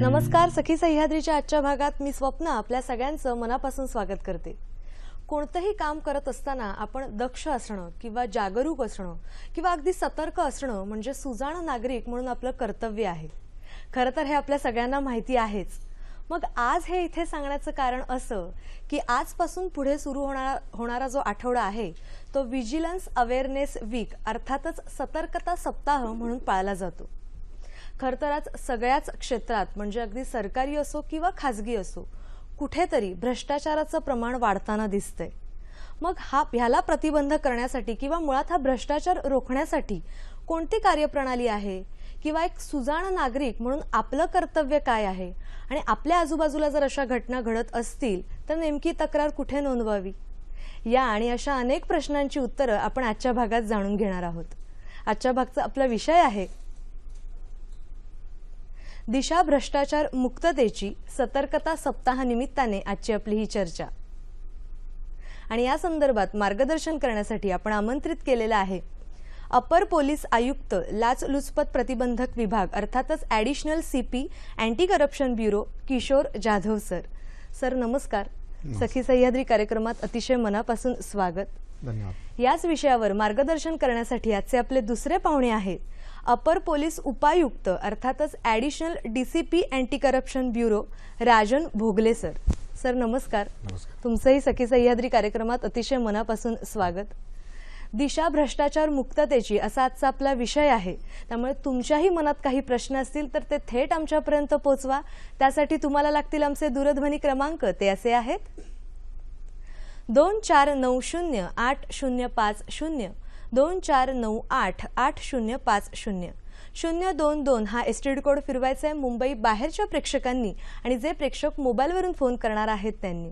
नमस्कार. सखी सह्याद्रीच्या आजच्या भागात मी स्वप्ना आपल्या सगळ्यांचं मनापासून स्वागत करते. कोणतेही काम करत असताना आपण दक्ष असणं किंवा जागरूक असणं किंवा अगदी सतर्क असणं म्हणजे सुजाण नागरिक म्हणून आपलं कर्तव्य आहे. खरं तर हे आपल्या सगळ्यांना माहिती आहेच. मग आज हे इथे सांगण्याचं कारण असं की आजपासून पुढे सुरू होणारा जो आठवडा आहे तो विजिलन्स अवेअरनेस वीक अर्थातच सतर्कता सप्ताह म्हणून पाळला जातो. खरं तर आज सगळ्याच क्षेत्रात म्हणजे अगदी सरकारी असो किंवा खाजगी असो कुठेतरी भ्रष्टाचाराचं प्रमाण वाढताना दिसतंय. मग ह्याला प्रतिबंध करण्यासाठी किंवा मुळात हा भ्रष्टाचार रोखण्यासाठी कोणती कार्यप्रणाली आहे किंवा एक सुजाण नागरिक म्हणून आपलं कर्तव्य काय आहे आणि आपल्या आजूबाजूला जर अशा घटना घडत असतील तर नेमकी तक्रार कुठे नोंदवावी या आणि अशा अनेक प्रश्नांची उत्तरं आपण आजच्या भागात जाणून घेणार आहोत. आजच्या भागाचा आपला विषय आहे दिशा भ्रष्टाचार मुक्ततेची सतर्कता सप्ताह निमित्ताने आजची आपली ही चर्चा. आणि या संदर्भात मार्गदर्शन करण्यासाठी आपण आमंत्रित केलेला आहे अपर पोलीस आयुक्त लाचलुचपत प्रतिबंधक विभाग अर्थातच additional CP anti corruption bureau Kishor Jadhav sir. Sir नमस्कार. सखी सह्याद्री कार्यक्रमात अतिशय मनापासून स्वागत. धन्यवाद. याच विषयावर मार्गदर्शन करण्यासाठी आजचे आपले दुसरे पाहुणे आहेत अपर पोलीस उपायुक्त अर्थातच additional DCP anti corruption bureau Rajan Bhogle sir. Sir नमस्कार. तुमचंही सखी सह्याद्री कार्यक्रमात अतिशय मनापासून स्वागत. दिशा भ्रष्टाचार मुक्ततेची असा आजचा आपला विषय आहे. त्यामुळे तुमच्याही मनात काही प्रश्न असतील तर ते थेट आमच्यापर्यंत पोहोचवा. त्यासाठी तुम्हाला लागतील आमचे दूरध्वनी क्रमांक. ते असे आहेत 24908050 24988050 022 हा एसटीडी कोड फिरवायचा आहे मुंबई बाहेरच्या प्रेक्षकांनी आणि जे प्रेक्षक मोबाईलवरून फोन करणार आहेत त्यांनी.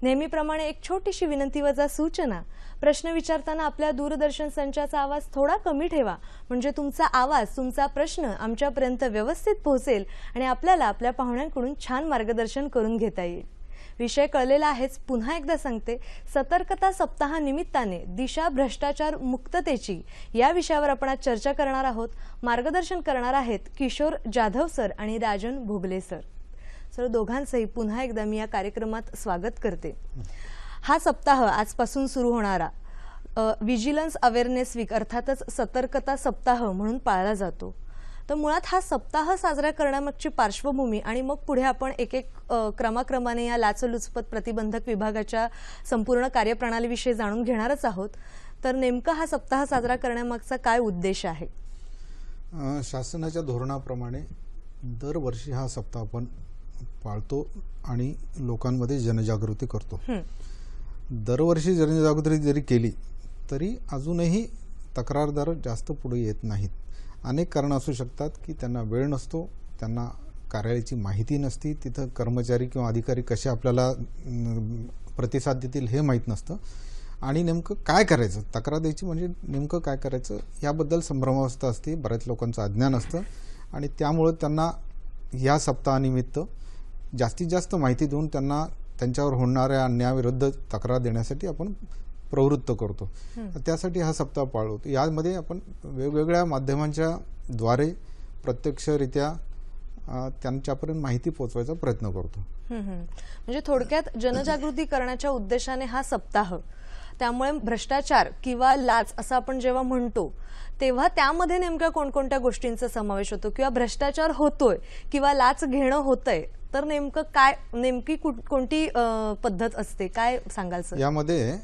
नेहमीप्रमाणे एक छोटीशी विनंती वजा सूचना. प्रश्न विचारताना आपल्या दूरदर्शन संचाचा आवाज थोडा कमी ठेवा म्हणजे तुमचा आवाज तुमचा प्रश्न आमच्यापर्यंत व्यवस्थित पोहोचेल आणि आपल्याला आपल्या पाहुण्यांकडून छान मार्गदर्शन करून घेता येईल. विषय कळलेला आहेच. पुन्हा एकदा सांगते सतर्कता सप्ताह निमित्ताने दिशा भ्रष्टाचार मुक्ततेची या विषयावर आपण आज चर्चा करणार आहोत. मार्गदर्शन करणार आहेत किशोर जाधव सर आणि राजन भोगले सर. सर दोघांचंही पुन्हा एकदा मी या कार्यक्रमात स्वागत करते. हा सप्ताह आजपासून सुरू होणारा विजिलन्स अवेअरनेस वीक अर्थातच सतर्कता सप्ताह म्हणून पाळला जातो. तर मुळात हा सप्ताह साजरा करण्यामागची पार्श्वभूमी आणि मग पुढे आपण एक एक क्रमाक्रमाने या लाचलुचपत प्रतिबंधक विभागाच्या संपूर्ण कार्यप्रणालीविषयी जाणून घेणारच आहोत. तर नेमका हा सप्ताह साजरा करण्यामागचा काय उद्देश आहे? शासनाच्या धोरणाप्रमाणे दरवर्षी हा सप्ताह आपण पाळतो आणि लोकांमध्ये जनजागृती करतो. दरवर्षी जनजागृती जरी केली तरी अजूनही तक्रारदार जास्त पुढे येत नाहीत. अनेक कारणं असू शकतात की त्यांना वेळ नसतो, त्यांना कार्यालयाची माहिती नसती, तिथं कर्मचारी किंवा अधिकारी कसे आपल्याला प्रतिसाद देतील हे माहीत नसतं आणि नेमकं काय करायचं तक्रार द्यायची म्हणजे नेमकं काय करायचं याबद्दल संभ्रमावस्था असते. बऱ्याच लोकांचं अज्ञान असतं आणि त्यामुळे त्यांना या सप्ताहानिमित्त जास्तीत जास्त माहिती देऊन त्यांना त्यांच्यावर होणाऱ्या अन्यायाविरुद्ध तक्रार देण्यासाठी आपण प्रवृत्त करतो. त्यासाठी हा सप्ताह पाळतो. यामध्ये आपण वेगवेगळ्या माध्यमांच्या द्वारे प्रत्यक्षरित्या त्यांच्यापर्यंत माहिती पोहोचवायचा प्रयत्न करतो. म्हणजे थोडक्यात जनजागृती करण्याच्या उद्देशाने हा सप्ताह. त्यामुळे भ्रष्टाचार किंवा लाच असं आपण जेव्हा म्हणतो तेव्हा त्यामध्ये नेमक्या कोणकोणत्या गोष्टींचा समावेश होतो किंवा भ्रष्टाचार होतोय किंवा लाच घेणं होतंय तर नेमकं काय नेमकी कोणती पद्धत असते काय सांगाल सर? यामध्ये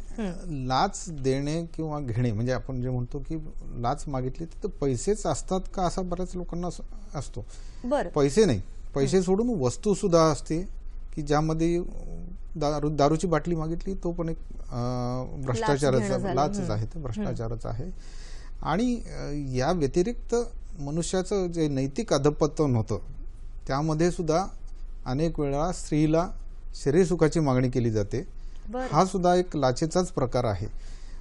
लाच देणे किंवा घेणे म्हणजे आपण जे म्हणतो की लाच मागितली तर पैसेच असतात का असा बऱ्याच लोकांना असतो. बरं. पैसे नाही, पैसे सोडून वस्तू सुद्धा असते की ज्यामध्ये दारूची बाटली मागितली तो पण एक भ्रष्टाचाराचा लाचच आहे, ते भ्रष्टाचारच आहे. आणि या व्यतिरिक्त मनुष्याचं जे नैतिक अधपतन होतं त्यामध्ये सुद्धा अनेक वेळा स्त्रीला शरीरसुखाची मागणी केली जाते. हा सुद्धा एक लाचेचाच प्रकार आहे.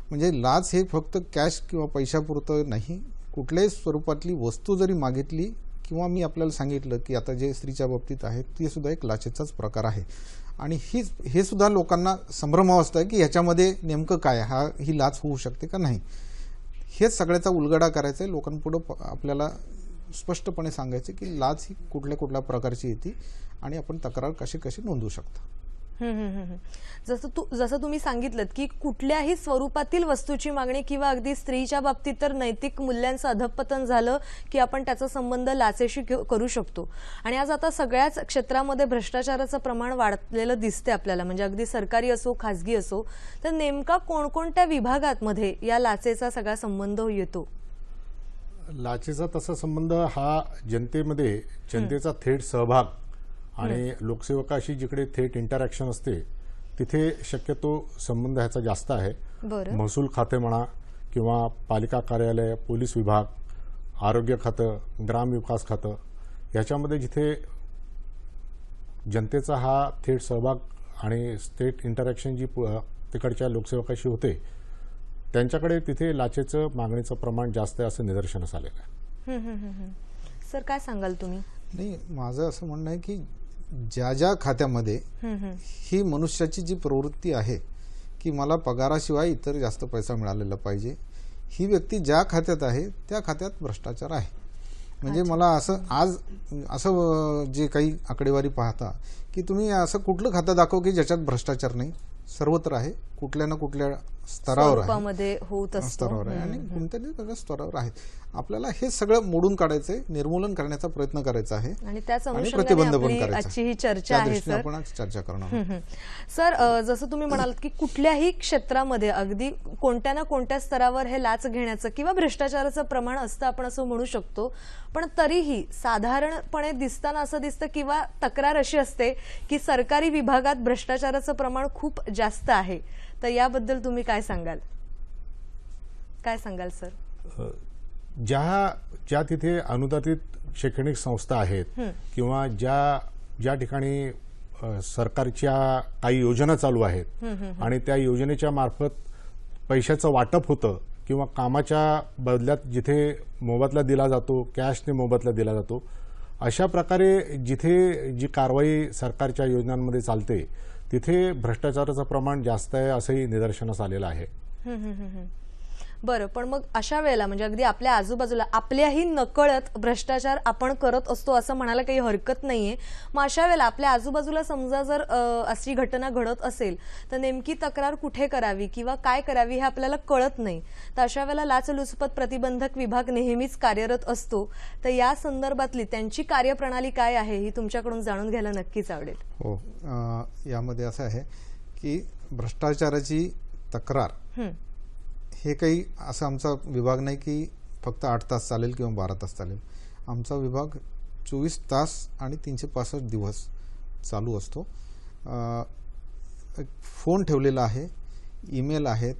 म्हणजे लाच हे फक्त कॅश किंवा पैशापुरतं नाही, कुठल्याही स्वरूपातली वस्तू जरी मागितली किंवा मी आपल्याला सांगितलं की आता जे स्त्रीच्या बाबतीत आहे ते सुद्धा एक लाचेचाच प्रकार आहे. आणि हे सुद्धा लोकांना संभ्रमावस्था आहे की ह्याच्यामध्ये नेमकं काय ही लाच होऊ शकते का नाही. हेच सगळ्याचा उलगडा करायचा आहे लोकांपुढे आपल्याला स्पष्टपणे सांगायचे की लाच ही कुठल्या कुठल्या प्रकारची येते आणि आपण तक्रार कशी कशी नोंदवू शकता. जसं तुम्ही सांगितलं की कुठल्याही स्वरूपातील वस्तूची मागणी किंवा अगदी स्त्रीच्या बाबतीत तर नैतिक मूल्यांचं अधःपतन झालं की आपण त्याचा संबंध लाचेशी करू शकतो. आणि आज आता सगळ्याच क्षेत्रामध्ये भ्रष्टाचाराचं प्रमाण वाढलेलं दिसते आपल्याला, म्हणजे अगदी सरकारी असो खासगी असो. तर नेमका कोणकोणत्या विभागात मध्ये या लाचेचा सगळा संबंध येतो? लाचेचा तसा संबंध हा जनतेमध्ये जनतेचा थेट सहभाग आणि लोकसेवकाशी जिकडे थेट इंटरॅक्शन असते तिथे शक्यतो संबंध ह्याचा जास्त आहे. महसूल खाते म्हणा किंवा पालिका कार्यालय, पोलीस विभाग, आरोग्य खातं, ग्रामविकास खातं ह्याच्यामध्ये जिथे जनतेचा हा थेट सहभाग आणि थेट इंटरॅक्शन जी तिकडच्या लोकसेवकाशी होते त्यांच्याकडे तिथे लाचेचं मागणीचं प्रमाण जास्त आहे असं निदर्शनास आलेलं आहे. सर काय सांगाल तुम्ही? नाही, माझं असं म्हणणं आहे की ज्या ज्या खात्यामध्ये ही मनुष्याची जी प्रवृत्ती आहे की मला पगाराशिवाय इतर जास्त पैसा मिळालेला पाहिजे, ही व्यक्ती ज्या खात्यात आहे त्या खात्यात भ्रष्टाचार आहे. म्हणजे मला असं जे काही आकडेवारी पाहता की तुम्ही असं कुठलं खातं दाखव की ज्याच्यात भ्रष्टाचार नाही, सर्वत्र आहे, कुठल्या ना कुठल्या स्तरावर आहे, स्तरावर आहे आणि कोणत्या स्तरावर आहे. आपल्याला हे सगळं मोडून काढायचंय, निर्मूलन करण्याचा प्रयत्न करायचा आहे आणि त्याच प्रतिबंध पण करायचा. आजची ही चर्चा आहे सर, आपण चर्चा करणार. सर जसं तुम्ही म्हणालात की कुठल्याही क्षेत्रामध्ये अगदी कोणत्या ना कोणत्या स्तरावर हे लाच घेण्याचं किंवा भ्रष्टाचाराचं प्रमाण असतं आपण असं म्हणू शकतो. पण तरीही साधारणपणे दिसताना असं दिसतं किंवा तक्रार अशी असते की सरकारी विभागात भ्रष्टाचाराचं प्रमाण खूप जास्त आहे. तर याबद्दल तुम्ही काय सांगाल सर? ज्या तिथे अनुदानित शैक्षणिक संस्था आहेत किंवा ज्या ठिकाणी सरकारच्या काही योजना चालू आहेत आणि त्या योजनेच्या मार्फत पैशाचं वाटप होतं किंवा कामाच्या बदल्यात जिथे मोबदला दिला जातो, कॅशने मोबदला दिला जातो, अशा प्रकारे जिथे जी कारवाई सरकारच्या योजनांमध्ये चालते तिथे भ्रष्टाचाराचं प्रमाण जास्त आहे असंही निदर्शनास आलेलं आहे. बरं, पण मग अशा वेळेला म्हणजे अगदी आपल्या आजूबाजूला आपल्याही नकळत भ्रष्टाचार आपण करत असतो असं म्हणायला काही हरकत नाहीये. मग अशा वेळेला आपल्या आजूबाजूला समजा जर अशी घटना घडत असेल तर नेमकी तक्रार कुठे करावी किंवा काय करावी हे आपल्याला कळत नाही. तर अशा वेळेला लाचलुचपत प्रतिबंधक विभाग नेहमीच कार्यरत असतो. तर या संदर्भातली त्यांची कार्यप्रणाली काय आहे ही तुमच्याकडून जाणून घ्यायला नक्कीच आवडेल. हो, यामध्ये असं आहे की भ्रष्टाचाराची तक्रार हे काही असं आमचा विभाग नाही की फक्त 8 तास चालेल किंवा 12 तास चालेल. आमचा विभाग 24 तास आणि 365 दिवस चालू असतो. फोन ठेवलेला आहे, ईमेल आहेत,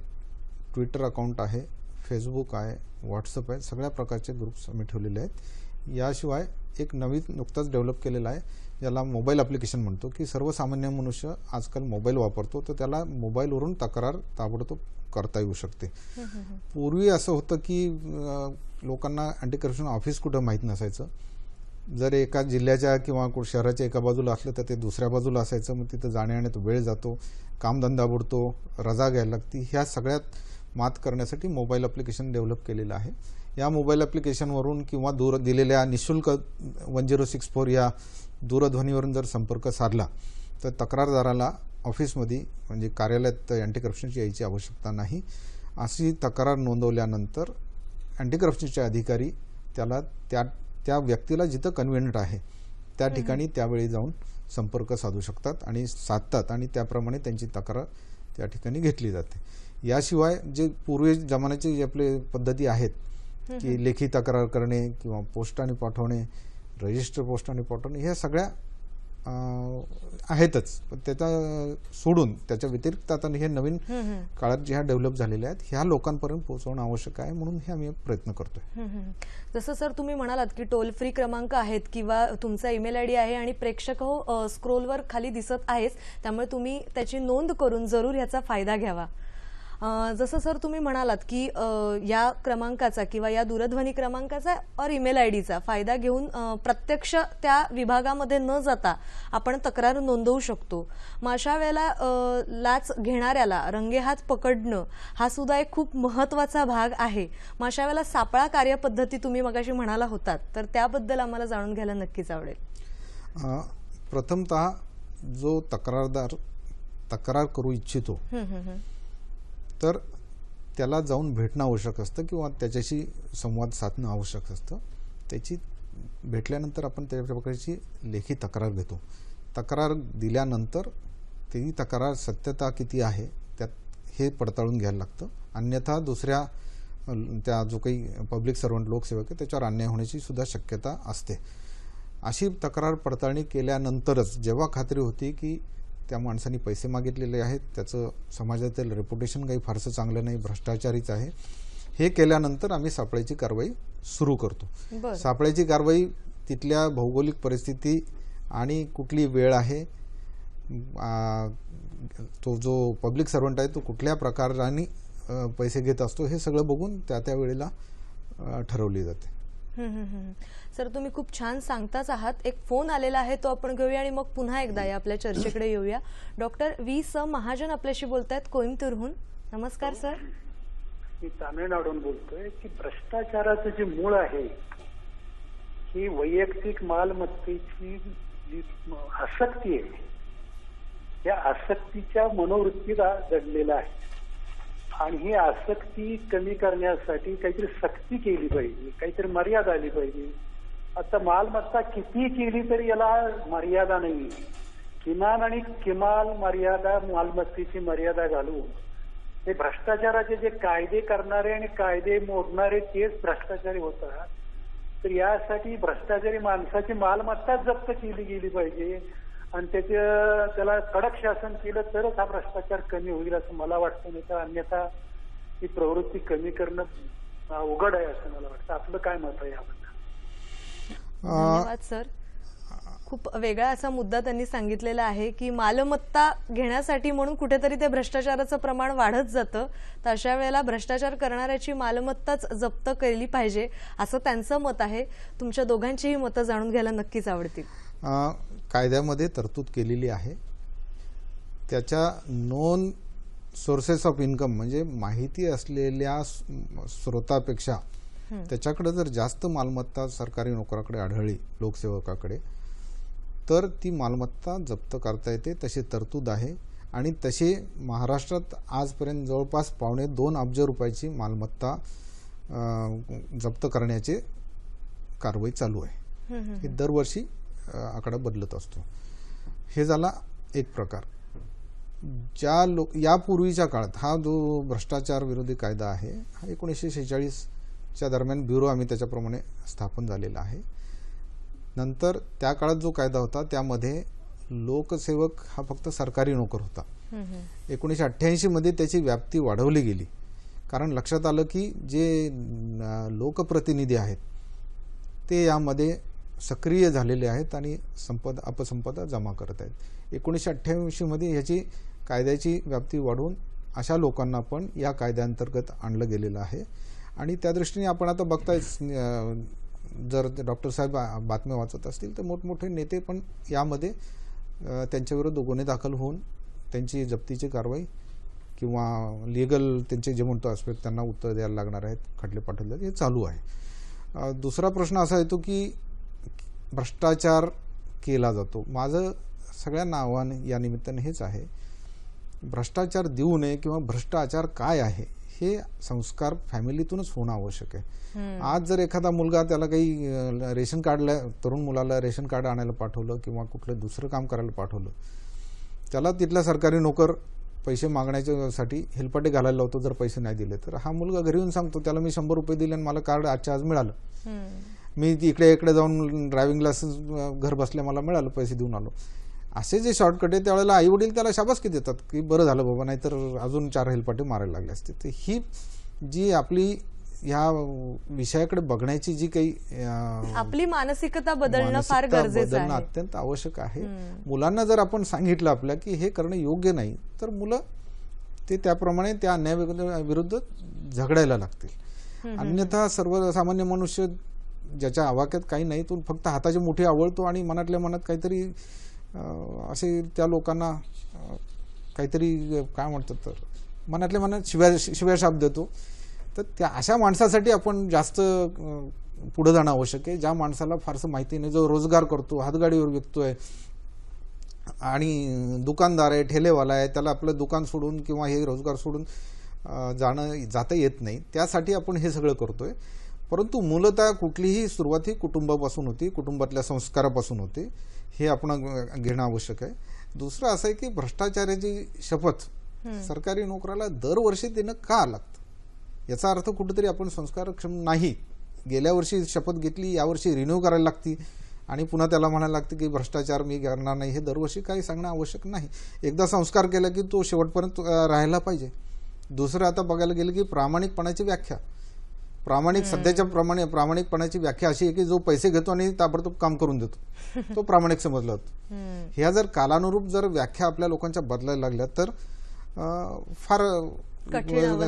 ट्विटर अकाउंट आहे, फेसबुक आहे, व्हॉट्सअप आहे, सगळ्या प्रकारचे ग्रुप्स आम्ही ठेवलेले आहेत. याशिवाय एक नवीन नुकताच डेव्हलप केलेला आहे ज्याला मोबाईल ॲप्लिकेशन म्हणतो की सर्वसामान्य मनुष्य आजकाल मोबाईल वापरतो तर त्याला मोबाईलवरून तक्रार ताबडतोब करता येऊ शकते. पूर्वी असं होतं की लोकांना अँटी करप्शन ऑफिस कुठं माहीत नसायचं. जर एका जिल्ह्याच्या किंवा शहराच्या एका बाजूला असलं तर ते दुसऱ्या बाजूला असायचं. मग तिथं जाण्यायेण्यात वेळ जातो, कामधंदा बुडतो, रजा घ्यायला लागती. ह्या सगळ्यात मात करण्यासाठी मोबाईल ॲप्लिकेशन डेव्हलप केलेलं आहे. या मोबाईल ॲप्लिकेशनवरून किंवा दिलेल्या निःशुल्क 1064 या दूरध्वनीवरून जर संपर्क साधला तर तक्रारदाराला ऑफिसमध्ये म्हणजे कार्यालयात अँटी करप्शनची यायची आवश्यकता नाही. अशी तक्रार नोंदवल्यानंतर अँटी करप्शनचे अधिकारी त्याला त्या व्यक्तीला जिथं कन्व्हिनियंट आहे त्या ठिकाणी त्यावेळी जाऊन संपर्क साधू शकतात आणि साधतात आणि त्याप्रमाणे त्यांची तक्रार त्या ठिकाणी घेतली जाते. याशिवाय जे पूर्वी जमान्याचे जे आपले पद्धती आहेत की लेखी तक्रार करणे किंवा पोस्टाने पाठवणे, रजिस्टर पोस्टाने पाठवणे, ह्या सगळ्या आहेतच. पण त्याचा सोडून त्याच्या व्यतिरिक्त आता हे नवीन काळात ज्या डेव्हलप झालेल्या आहेत ह्या लोकांपर्यंत पोहोचवणं आवश्यक आहे, म्हणून हे आम्ही प्रयत्न करतोय. जसं सर तुम्ही म्हणालात की टोल फ्री क्रमांक आहेत किंवा तुमचा ईमेल आयडी आहे आणि प्रेक्षक स्क्रोलवर खाली दिसत आहेच, त्यामुळे तुम्ही त्याची नोंद करून जरूर याचा फायदा घ्यावा. जसं सर तुम्ही म्हणालात की या क्रमांकाचा किंवा या दूरध्वनी क्रमांकाचा और ईमेल आयडीचा फायदा घेऊन प्रत्यक्ष त्या विभागामध्ये न जाता आपण तक्रार नोंदवू शकतो. मग अशा वेळेला लाच घेणाऱ्याला रंगेहात पकडणं हा सुद्धा एक खूप महत्त्वाचा भाग आहे. मग अशा वेळेला सापळा कार्यपद्धती तुम्ही मगाशी म्हणाला होतात, तर त्याबद्दल आम्हाला जाणून घ्यायला नक्कीच आवडेल. प्रथमतः जो तक्रारदार तक्रार करू इच्छितो तर त्याला जाऊन भेटणं आवश्यक असतं किंवा त्याच्याशी संवाद साधणं आवश्यक असतं. त्याची भेटल्यानंतर आपण त्याच्या प्रकारची लेखी तक्रार घेतो. तक्रार दिल्यानंतर ती तक्रार सत्यता किती आहे त्यात हे पडताळून घ्यायला लागतं. अन्यथा दुसऱ्या त्या जो काही पब्लिक सर्वंट लोकसेवक आहे त्याच्यावर अन्याय होण्याची सुद्धा शक्यता असते. अशी तक्रार पडताळणी केल्यानंतरच जेव्हा खात्री होती की त्या माणसाने पैसे मागितलेले आहेत, त्याचं समाजातील रेप्युटेशन काही फारसं चांगलं नाही, भ्रष्टाचारीच आहे, हे केल्यानंतर आम्ही सापळ्याची कारवाई सुरू करतो. सापळ्याची कारवाई तिथल्या भौगोलिक परिस्थिती आणि कुठली वेळ आहे, तो जो पब्लिक सर्वंट आहे तो कुठल्या प्रकाराने पैसे घेत असतो हे सगळं बघून त्या वेळेला ठरवली जाते. सर तुम्ही खूप छान सांगताच आहात. एक फोन आलेला आहे तो आपण घेऊया आणि मग पुन्हा एकदा या आपल्या चर्चेकडे येऊया. डॉक्टर व्ही स महाजन आपल्याशी बोलतायत कोइंबतूरहून. नमस्कार सर. मी तामिळनाडून बोलतोय की भ्रष्टाचाराचं जे मूळ आहे ही वैयक्तिक मालमत्तेची जी आसक्ती आहे त्या आसक्तीच्या मनोवृत्तीला दडलेला आहे आणि ही आसक्ती कमी करण्यासाठी काहीतरी सक्ती केली पाहिजे, काहीतरी मर्यादा आली पाहिजे. आता मालमत्ता किती केली तरी याला मर्यादा नाही. किमान आणि किमान मर्यादा मालमत्तेची मर्यादा घालून ते भ्रष्टाचाराचे जे कायदे करणारे आणि कायदे मोडणारे तेच भ्रष्टाचारी होतात. तर यासाठी भ्रष्टाचारी माणसाची मालमत्ताच जप्त केली गेली पाहिजे आणि त्याला कडक शासन केलं तरच हा भ्रष्टाचार कमी होईल असं मला वाटतं. नाही तर अन्यथा ही प्रवृत्ती कमी करणं अवघड आहे असं मला वाटतं. आपलं काय मत आहे याबद्दल? धन्यवाद सर. खूप वेगळा असा मुद्दा त्यांनी सांगितलेला आहे की मालमत्ता घेण्यासाठी म्हणून कुठेतरी ते भ्रष्टाचाराचं प्रमाण वाढत जातं. तर अशा वेळेला भ्रष्टाचार करणाऱ्याची मालमत्ताच जप्त केली पाहिजे असं त्यांचं मत आहे. तुमच्या दोघांचीही मतं जाणून घ्यायला नक्कीच आवडतील. कायद्यामध्ये तरतूद केलेली आहे. त्याच्या नॉन सोर्सेस ऑफ इन्कम म्हणजे माहिती असलेल्या स्रोतापेक्षा त्याच्याकडे जर जास्त मालमत्ता सरकारी नोकराकडे आढळली, लोकसेवकाकडे, तर ती मालमत्ता जप्त करता येते. तशी तरतूद आहे आणि तशी महाराष्ट्रात आजपर्यंत जवळपास 2.25 अब्ज रुपयाची मालमत्ता जप्त करण्याची कारवाई चालू आहे. ही दरवर्षी आकडा बदलत असतो. हे झाला एक प्रकार. यापूर्वीच्या काळात हा जो भ्रष्टाचार विरोधी कायदा आहे हा 1946च्या दरम्यान ब्युरो आम्ही त्याच्याप्रमाणे स्थापन झालेला आहे. नंतर त्या काळात जो कायदा होता त्यामध्ये लोकसेवक हा फक्त सरकारी नोकर होता. 1988 मध्ये त्याची व्याप्ती वाढवली गेली कारण लक्षात आलं की जे लोकप्रतिनिधी आहेत ते यामध्ये सक्रिय झालेले आहेत आणि अपसंपदा जमा करत आहेत. 1988 मध्ये ह्याची कायद्याची व्याप्ती वाढवून अशा लोकांना पण या कायद्याअंतर्गत आणलं गेलेलं आहे. आणि त्या दृष्टीने आपण आता बघताय, जर डॉक्टर साहेब बातम्या वाचत असतील तर मोठमोठे नेते पण यामध्ये त्यांच्याविरुद्ध गुन्हे दाखल होऊन त्यांची जप्तीची कारवाई किंवा लिगल त्यांचे जे म्हणतो आस्पेक्ट त्यांना उत्तर द्यायला लागणार आहेत, खटले पाठवले, हे चालू आहे. दुसरा प्रश्न असा येतो की भ्रष्टाचार केला जातो. माझं सगळ्यांना आव्हान या निमित्ताने हेच आहे, भ्रष्टाचार देऊ नये किंवा भ्रष्टाचार काय आहे हे संस्कार फॅमिलीतूनच होणं आवश्यक आहे. आज जर एखादा मुलगा त्याला काही रेशन कार्डला, तरुण मुलाला रेशन कार्ड आणायला पाठवलं किंवा कुठलं दुसरं काम करायला पाठवलं, त्याला तिथला सरकारी नोकर पैसे मागण्याच्यासाठी हेलपाटे घालायला लावतो. जर पैसे नाही दिले तर हा मुलगा घरी येऊन सांगतो त्याला मी 100 रुपये दिले आणि मला कार्ड आजच्या आज मिळालं, मी इकडे जाऊन ड्रायव्हिंग लायसन्स घर बसल्या मला मिळालं, पैसे देऊन आलो. असे जे शॉर्टकट आहे त्यावेळेला आई वडील त्याला शाबासकी देतात की बरं झालं बाबा, नाहीतर अजून 4 हेलपाटे मारायला लागले असते. तर ही जी आपली ह्या विषयाकडे बघण्याची जी काही आपली मानसिकता बदलणं फार गरजेचं आहे, अत्यंत आवश्यक आहे. मुलांना जर आपण सांगितलं आपल्या की हे करणं योग्य नाही तर मुलं ते त्याप्रमाणे त्या अन्यायाविरुद्ध झगडायला लागतील. अन्यथा सर्वसामान्य मनुष्य ज्याच्या आवाक्यात काही नाही, तो फक्त हाताची मुठी आवळतो आणि मनातल्या मनात काहीतरी असे त्या लोकांना काहीतरी काय म्हणतात तर मनातल्या मनात शिव्या शाप देतो. तर त्या अशा माणसासाठी आपण जास्त पुढे जाणं आवश्यक आहे, ज्या माणसाला फारसं माहिती नाही, जो रोजगार करतो, हातगाडीवर विकतोय आणि दुकानदार आहे, ठेलेवाला आहे, त्याला आपलं दुकान सोडून किंवा हे रोजगार सोडून जाता येत नाही, त्यासाठी आपण हे सगळं करतोय. परंतु मूलतः कुठलीही सुरुवात ही कुटुंबापासून होती, कुटुंबातल्या संस्कारापासून होते, हे आपण घेणं आवश्यक आहे. दुसरं असं आहे की भ्रष्टाचाराची शपथ सरकारी नोकराला दरवर्षी देणं का लागतं, याचा अर्थ कुठेतरी आपण संस्कारक्षम नाही. गेल्या वर्षी शपथ घेतली, यावर्षी रिन्यू करायला लागती आणि पुन्हा त्याला म्हणायला लागतं की भ्रष्टाचार मी करणार नाही. हे दरवर्षी काही सांगणं आवश्यक नाही. एकदा संस्कार केला की तो शेवटपर्यंत राहायला पाहिजे. दुसरं आता बघायला गेलं की प्रामाणिकपणाची व्याख्या, सध्याच्या प्रामाणिकपणाची व्याख्या अशी आहे की जो पैसे घेतो आणि ताबडतोब काम करून देतो, तो प्रामाणिक समजला जातो. ह्या जर कालानुरूप जर व्याख्या आपल्या लोकांच्या बदलायला लागल्या तर फार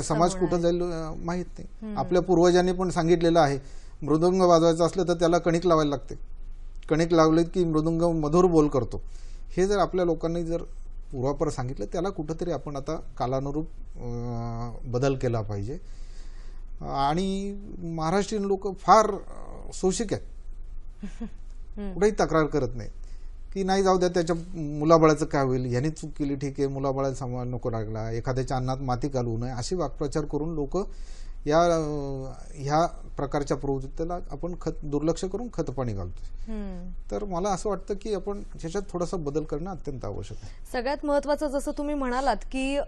समाज कुठं जाईल माहित नाही. आपल्या पूर्वजांनी पण सांगितलेलं आहे, मृदुंग वाजवायचं असलं तर त्याला कणिक लावायला लागते, कणिक लावले की मृदुंग मधुर बोल करतो. हे जर आपल्या लोकांनी जर पूर्वापर सांगितलं, त्याला कुठंतरी आपण आता कालानुरूप बदल केला पाहिजे. आणि महाराष्ट्रीयन लोक फार सोशिक आहेत, कुठेही तक्रार करत नाहीत की नाही जाऊ द्या, त्याच्या मुलाबाळाचं काय होईल, यांनी चूक केली ठीक आहे, मुलाबाळाला सांभाळ नको लागला, एखाद्याच्या अन्नात माती घालू नये, अशी वाक्प्रचार करून लोक ह्या प्रकारच्या प्रवृत्तीला आपण दुर्लक्ष करून खतपाणी घालतोय. तर मला असं वाटतं की आपण ह्याच्यात थोडासा बदल करणं अत्यंत आवश्यक आहे. सगळ्यात महत्वाचं जसं तुम्ही म्हणालात की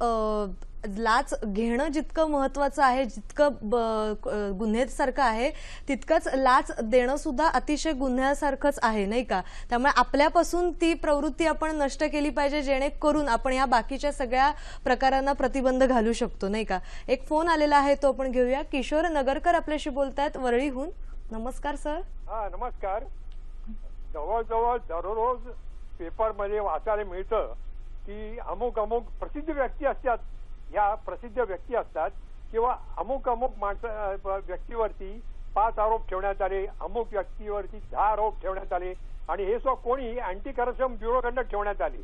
लाच घेणं जितकं महत्वाचं आहे, जितकं गुन्हेसारखं आहे, तितकंच लाच देणं सुद्धा अतिशय गुन्ह्यासारखंच आहे, नाही का? त्यामुळे आपल्यापासून ती प्रवृत्ती आपण नष्ट केली पाहिजे, जेणेकरून आपण या बाकीच्या सगळ्या प्रकारांना प्रतिबंध घालू शकतो, नाही का? एक फोन आलेला आहे, तो आपण घेऊया. किशोर नगरकर आपल्याशी बोलतायत वरळीहून. नमस्कार सर. हा नमस्कार. जवळजवळ दररोज पेपरमध्ये वाचायला मिळतं की अमुक अमुक प्रसिद्ध व्यक्ती असतात, ह्या प्रसिद्ध व्यक्ती असतात किंवा अमुक अमुक व्यक्तीवरती 5 आरोप ठेवण्यात आले, अमुक व्यक्तीवरती 10 आरोप ठेवण्यात आले आणि हे सुद्धा कोणी अँटी करप्शन ब्युरोकडनं ठेवण्यात आले.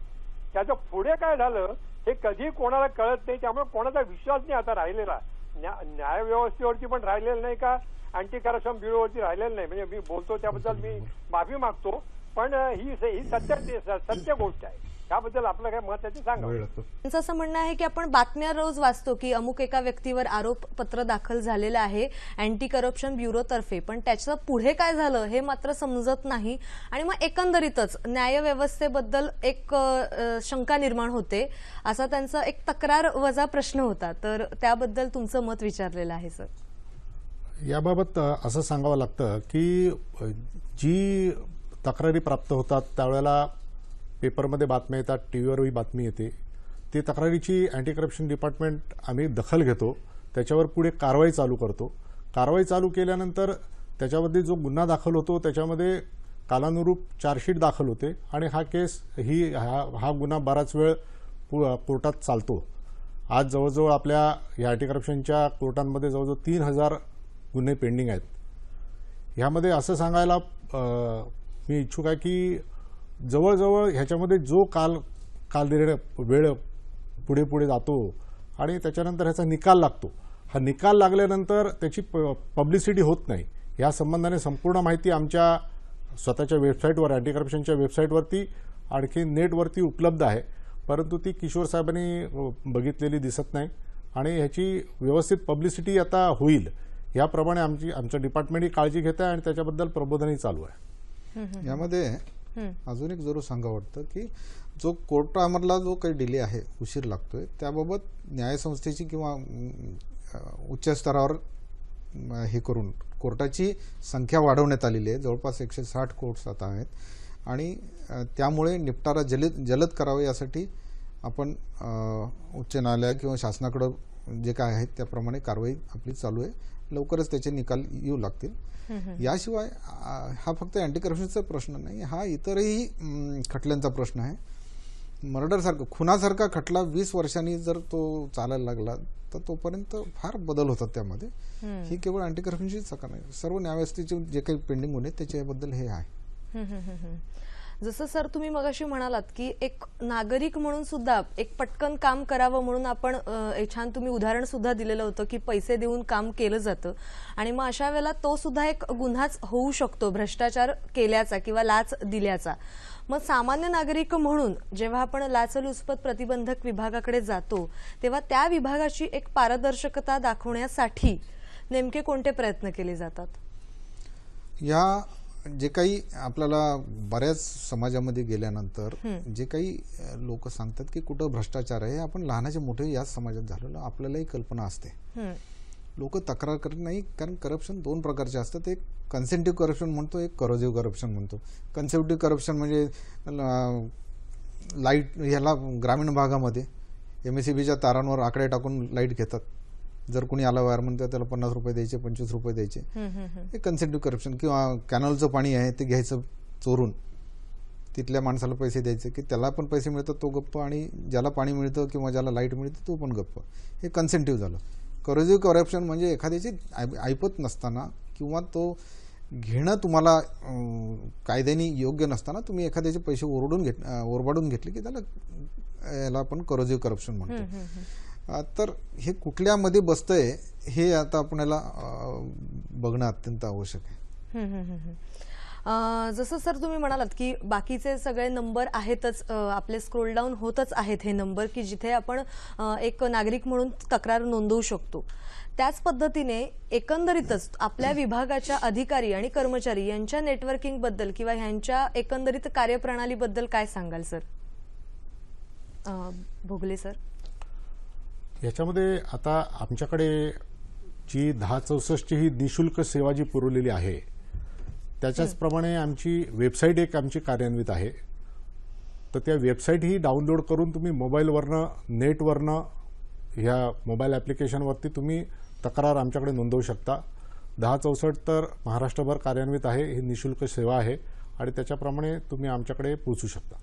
त्याचं पुढे काय झालं हे कधी कोणाला कळत नाही. त्यामुळे कोणाचा विश्वास नाही आता राहिलेला, न्याय व्यवस्थेवरती पण राहिलेला नाही का अँटी करप्शन ब्युरोवरती राहिलेलं नाही. म्हणजे मी बोलतो त्याबद्दल मी माफी मागतो, पण ही सत्य गोष्ट आहे. त्याबद्दल आपलं काय मत आहे ते सांगा. त्यांचं असं म्हणणं आहे की आपण बातम्या रोज वाचतो की अमुक एका व्यक्तीवर आरोप पत्र दाखल झालेलं आहे अँटी करप्शन ब्युरो तर्फे, पण त्याचं पुढे काय झालं हे मात्र समजत नाही. आणि मग एकंदरीतच न्यायव्यवस्थेबद्दल एक शंका निर्माण होते, असा त्यांचा एक तक्रार वजा प्रश्न होता. तर त्याबद्दल तुमचं मत विचारलेलं आहे सर. याबाबत असं सांगावं लागतं की जी तक्रारी प्राप्त होतात त्यावेळेला पेपरमध्ये बातम्या येतात, टीव्हीवरही बातमी येते, ती तक्रारीची अँटी करप्शन डिपार्टमेंट आम्ही दखल घेतो, त्याच्यावर पुढे कारवाई चालू करतो. कारवाई चालू केल्यानंतर त्याच्यामध्ये जो गुन्हा दाखल होतो त्याच्यामध्ये कालानुरूप चार्जशीट दाखल होते आणि हा गुन्हा बराच वेळ कोर्टात चालतो. आज जवळजवळ आपल्या या अँटी करप्शनच्या कोर्टांमध्ये जवळजवळ 3000 गुन्हे पेंडिंग आहेत. ह्यामध्ये असं सांगायला मी इच्छुक आहे की जवळजवळ ह्याच्यामध्ये जो काल वेळ पुढे पुढे जातो आणि त्याच्यानंतर ह्याचा निकाल लागतो, हा निकाल लागल्यानंतर त्याची पब्लिसिटी होत नाही. या संबंधाने संपूर्ण माहिती आमच्या स्वतःच्या वेबसाईटवर, अँटी करप्शनच्या वेबसाईटवरती आणखी नेटवरती उपलब्ध आहे, परंतु ती किशोर साहेबांनी बघितलेली दिसत नाही आणि ह्याची व्यवस्थित पब्लिसिटी आता होईल याप्रमाणे आमचं डिपार्टमेंटही काळजी घेत आहे आणि त्याच्याबद्दल प्रबोधनही चालू आहे. यामध्ये अजून एक जरूर सांगा वाटतं की जो कोर्टामधला जो काही डिले आहे, उशीर लागतोय, त्याबाबत न्यायसंस्थेची किंवा उच्च स्तरावर हे करून कोर्टाची संख्या वाढवण्यात आलेली आहे. जवळपास 160 कोर्ट्स आता आहेत आणि त्यामुळे निपटारा जलद करावा यासाठी आपण उच्च न्यायालय किंवा शासनाकडे जे काय आहे त्याप्रमाणे कारवाई आपली चालू आहे. लवकरच त्याचे निकाल येऊ लागतील. याशिवाय हा फक्त अँटी करप्शनचा प्रश्न नाही, हा इतरही खटल्यांचा प्रश्न आहे. मर्डर सारखं खुनासारखा खटला 20 वर्षांनी जर तो चालायला लागला तर तोपर्यंत फार बदल होतात त्यामध्ये. ही केवळ अँटी करप्शनची चका नाही, सर्व न्यायव्यवस्थेचे जे काही पेंडिंग गुन्हे त्याच्याबद्दल हे आहे. जसं सर तुम्ही मगाशी म्हणालात की एक नागरिक म्हणून सुद्धा एक पटकन काम करावं म्हणून आपण एक छान तुम्ही उदाहरण सुद्धा दिलेलं होतं की पैसे देऊन काम केलं जातं आणि मग अशा वेळेला तो सुद्धा एक गुन्हाच होऊ शकतो भ्रष्टाचार केल्याचा किंवा लाच दिल्याचा. मग सामान्य नागरिक म्हणून जेव्हा आपण लाचलुचपत प्रतिबंधक विभागाकडे जातो तेव्हा त्या विभागाची एक पारदर्शकता दाखवण्यासाठी नेमके कोणते प्रयत्न केले जातात? या जे काही आपल्याला बऱ्याच समाजामध्ये गेल्यानंतर जे काही लोक सांगतात की कुठं भ्रष्टाचार आहे, आपण लहानाचे मोठे याच समाजात झालेलो आपल्यालाही कल्पना असते. लोक तक्रार करत नाही, कारण करप्शन 2 प्रकारचे असतात. एक कन्सेंटिव्ह करप्शन म्हणतो, एक करोजिव्ह करप्शन म्हणतो. कन्सेंटिव्ह करप्शन म्हणजे लाईट ह्याला ग्रामीण भागामध्ये MSEBीच्या तारांवर आकडे टाकून लाईट घेतात. जर कोणी आला वायरमन तर त्याला 50 रुपये द्यायचे, 25 रुपये द्यायचे. हे कन्सेंटिव्ह करप्शन. किंवा कॅनलचं पाणी आहे ते घ्यायचं चोरून, तिथल्या माणसाला पैसे द्यायचे की त्याला पण पैसे मिळतात तो गप्प, आणि ज्याला पाणी मिळतं किंवा ज्याला लाईट मिळते तो पण गप्प. हे कन्सेंटिव्ह झालं. करोजिव्ह करप्शन म्हणजे एखाद्याची ऐपत नसताना किंवा तो घेणं तुम्हाला कायद्याने योग्य नसताना तुम्ही एखाद्याचे पैसे ओरबाडून घेतले की त्याला याला आपण करोजिव्ह करप्शन म्हणतो. तर हे कुठल्यामध्ये बसतंय हे आता आपल्याला बघणं अत्यंत आवश्यक आहे. जसं सर तुम्ही म्हणालात की बाकीचे सगळे नंबर आहेतच, आपले स्क्रोल डाऊन होतच आहेत हे नंबर की जिथे आपण एक नागरिक म्हणून तक्रार नोंदवू शकतो. त्याच पद्धतीने एकंदरीतच आपल्या विभागाच्या अधिकारी आणि कर्मचारी यांच्या नेटवर्किंग बद्दल किंवा ह्यांच्या एकंदरीत कार्यप्रणालीबद्दल काय सांगाल सर? भोगले सर. याच्यामध्ये आता आमच्याकडे जी 1064 ही निशुल्क सेवा जी पुरवलेली आहे त्याच्याचप्रमाणे आमची वेबसाईट एक आमची कार्यान्वित आहे. तर त्या वेबसाईट ही डाउनलोड करून तुम्ही मोबाईलवरनं नेटवरनं ह्या मोबाईल ॲप्लिकेशनवरती तुम्ही तक्रार आमच्याकडे नोंदवू शकता. 1064 तर महाराष्ट्रभर कार्यान्वित आहे. ही निशुल्क सेवा आहे आणि त्याच्याप्रमाणे तुम्ही आमच्याकडे पोहोचू शकता.